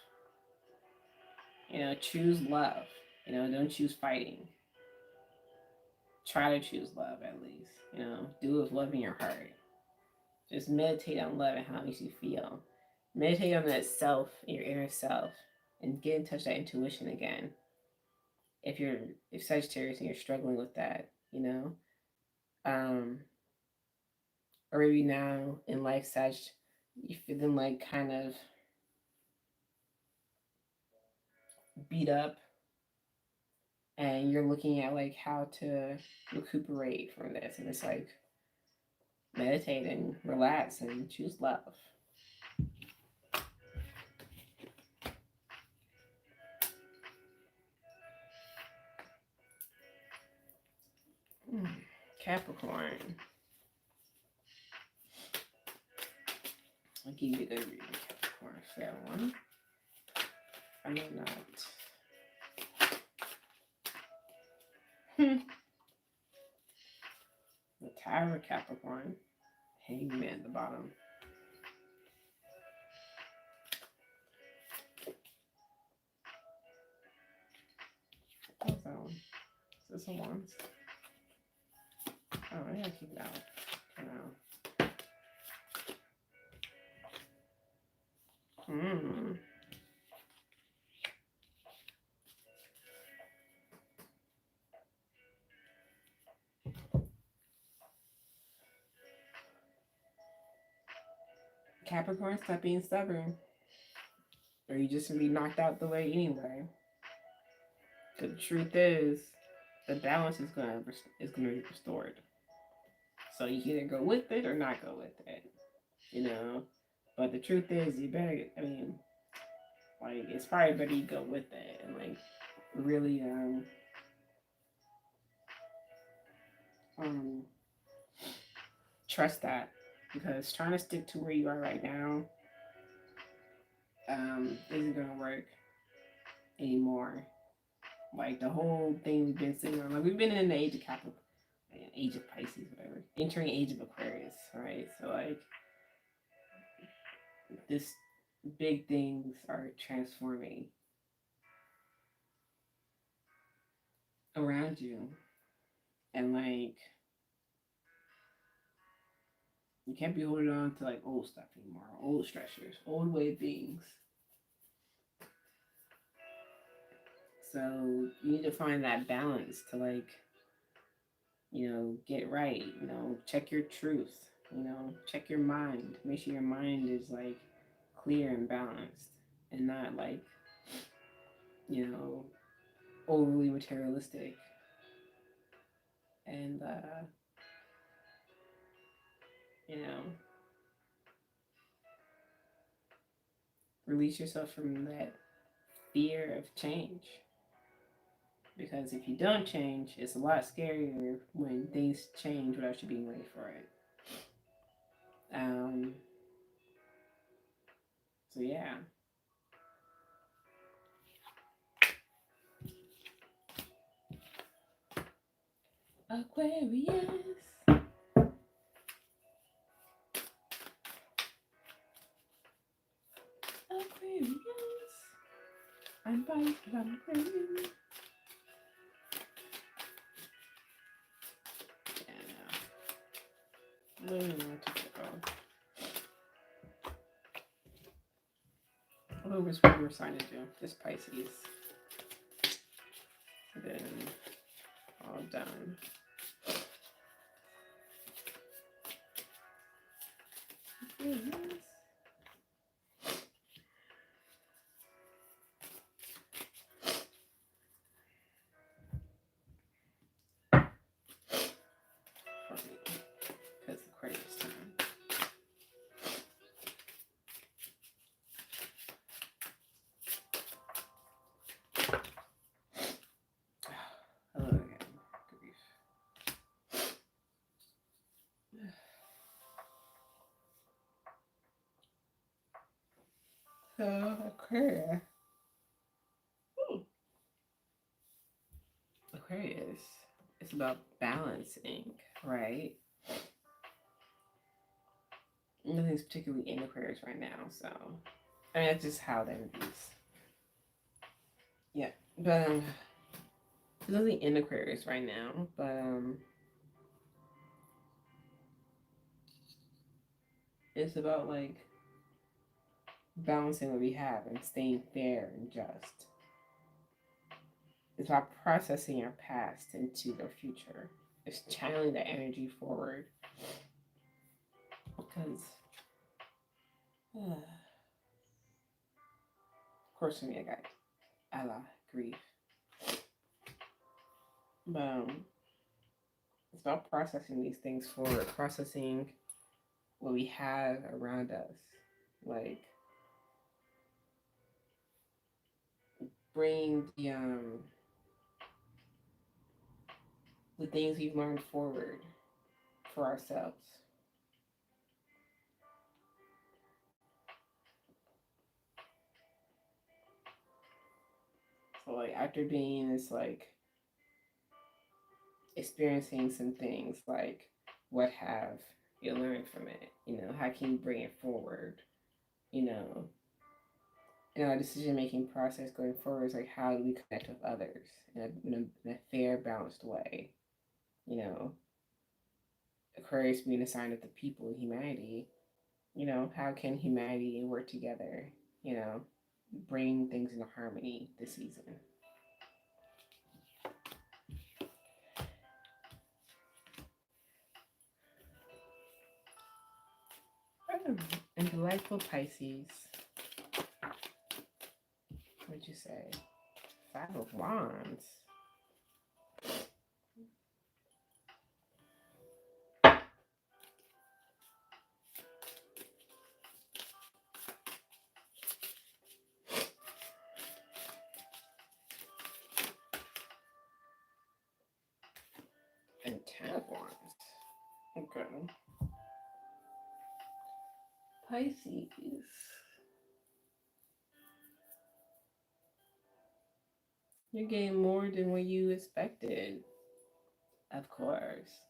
You know, choose love. You know, don't choose fighting. Try to choose love at least. You know, do it with love in your heart. Just meditate on love and how it makes you feel. Meditate on that self, your inner self, and get in touch with that intuition again. If Sagittarius and you're struggling with that, you know, or maybe now in life, Sag, you're feeling like kind of beat up, and you're looking at like how to recuperate from this, and it's like meditate and relax and choose love. Capricorn. I'll give you the reading, Capricorn. Fair one. I know not. The Tower, Capricorn. Hangman at the bottom. What's that one? Is this a Wands? Oh, I gotta keep it out. Hmm. Capricorn, stop being stubborn. Or you just gonna be knocked out the way anyway. The truth is, the balance is gonna be restored. So you can either go with it or not go with it. You know? But the truth is, you better, I mean, like, it's probably better you go with it and, like, really, trust that. Because trying to stick to where you are right now, isn't gonna work anymore. Like, the whole thing we've been sitting on, like, we've been in the age of Capricorn, age of Pisces, whatever, entering age of Aquarius, right? So, like, this big things are transforming around you, and, like, you can't be holding on to, like, old stuff anymore, old stressors, old way of beings. So you need to find that balance to, like, you know, get right, you know, check your truth, you know, check your mind, make sure your mind is, like, clear and balanced, and not, like, you know, overly materialistic. And you know, release yourself from that fear of change, because if you don't change, it's a lot scarier when things change without you being ready for it. um so yeah. Aquarius. Aquarius. I'm Aquarius. Yeah, no. What was what we were signing to? Just Pisces. And then done. Because Aquarius time. Hello again. Grief. So Aquarius. Aquarius. It's about balancing, right? Nothing's particularly in Aquarius right now, so I mean that's just how that is. Yeah, but there's nothing in Aquarius right now, but it's about like balancing what we have and staying fair and just. It's about processing our past into the future. It's channeling that energy forward. Because, of course, for me, I got Allah, grief. But it's about processing these things forward, processing what we have around us. Like, bring the things we've learned forward for ourselves. So like after being this like experiencing some things, like what have you learned from it? You know, how can you bring it forward? You know, in our decision making process going forward is like how do we connect with others in a fair, balanced way? You know, Aquarius being a sign of the people, humanity. You know, how can humanity work together? You know, bring things into harmony this season. And delightful Pisces. What'd you say? Five of Wands. And Ten of Wands. Okay. Pisces. You're getting more than what you expected. Of course.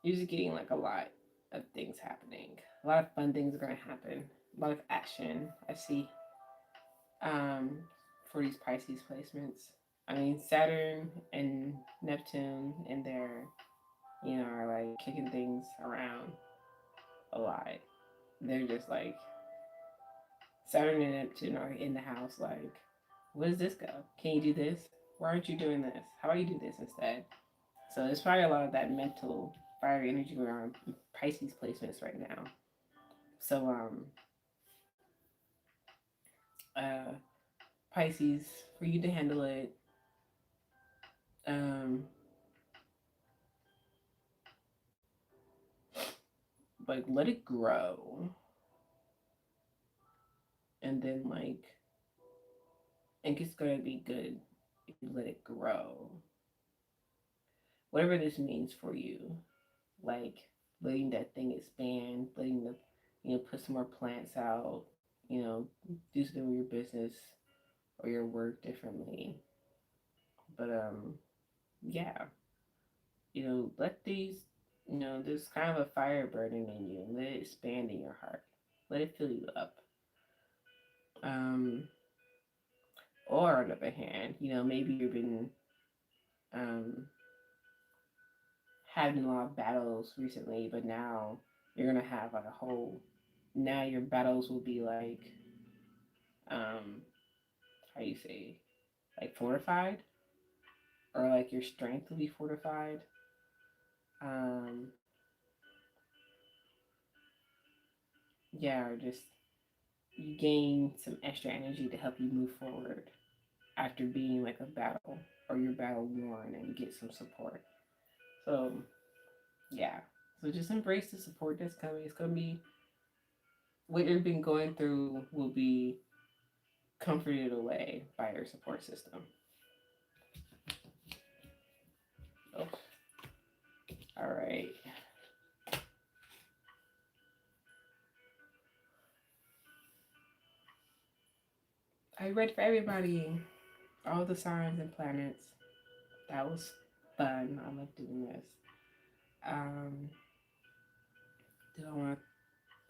You're just getting like a lot of things happening. A lot of fun things are going to happen. A lot of action. I see. For these Pisces placements. I mean, Saturn and Neptune and their, are like kicking things around a lot. They're just like Saturn and Neptune are in the house. Like, where does this go? Can you do this? Why aren't you doing this? How about you do this instead? So there's probably a lot of that mental fiery energy around Pisces placements right now. So uh Pisces, for you to handle it, like let it grow, and then like it's gonna be good if you let it grow. Whatever this means for you, like letting that thing expand, letting the put some more plants out, do something with your business or your work differently. But yeah, let these, there's kind of a fire burning in you. Let it expand in your heart. Let it fill you up. Um, or on the other hand, maybe you've been um, having a lot of battles recently, but now you're gonna have like a whole. Now your battles will be like, how do you say, like fortified. or like your strength will be fortified. Um, yeah, or just you gain some extra energy to help you move forward after being like a battle or your battle worn and get some support. So yeah. So just embrace the support that's coming. It's gonna be what you've been going through will be comforted away by your support system. Oh, all right. I read for everybody, all the signs and planets. That was fun. I love doing this. Um, do I want to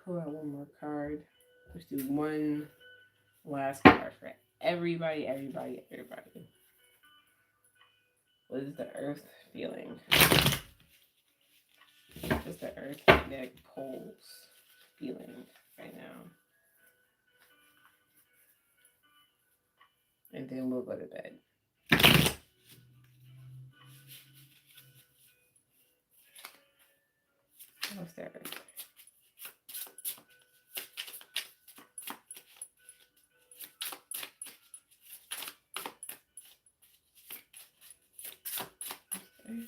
pull out one more card? Let's do one last card for everybody, everybody, everybody. What is the earth feeling? What's the earth magnetic poles feeling right now? And then we'll go to bed. What's the earth? How's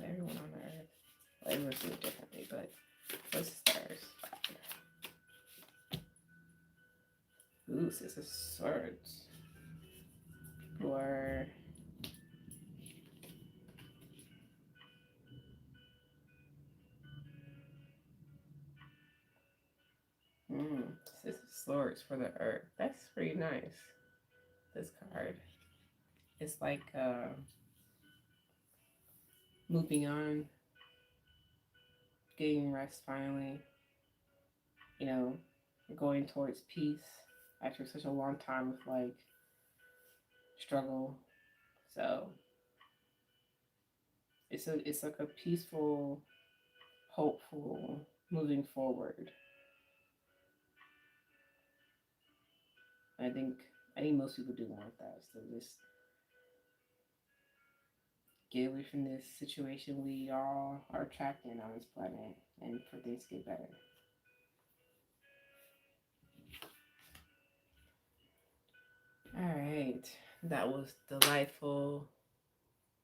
everyone on the earth? Well, everyone's doing it differently, but what's the stars? Ooh, Six of Swords. Or Six of Swords for the earth. That's pretty nice. This card. It's like moving on, getting rest finally, you know, going towards peace after such a long time of like struggle. So it's like a peaceful, hopeful moving forward. I think I think most people do want that. So just get away from this situation we all are trapped in on this planet and for things to get better. All right. That was delightful.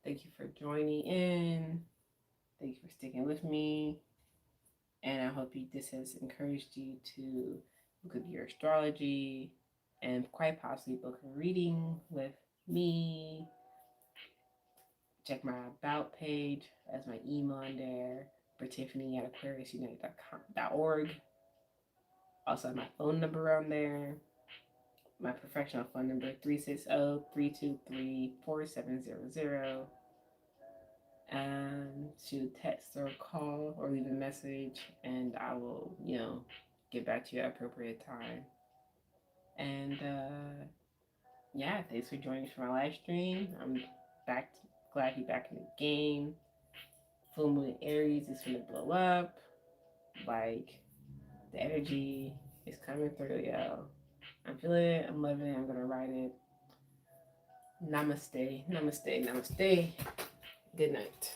Thank you for joining in. Thank you for sticking with me. And I hope this has encouraged you to look at your astrology and quite possibly book a reading with me. Check my about page. That's my email in there. For Tiffany at AquariusUnited.org. Also, my phone number on there. My professional phone number 360-323-4700. Shoot text or call or leave a message, and I will, get back to you at appropriate time. And yeah, thanks for joining us for my live stream. I'm glad to be back in the game. Full moon Aries is gonna blow up. Like the energy is coming through, yo. I'm feeling it. I'm loving it. I'm gonna ride it. Namaste. Namaste. Namaste. Good night.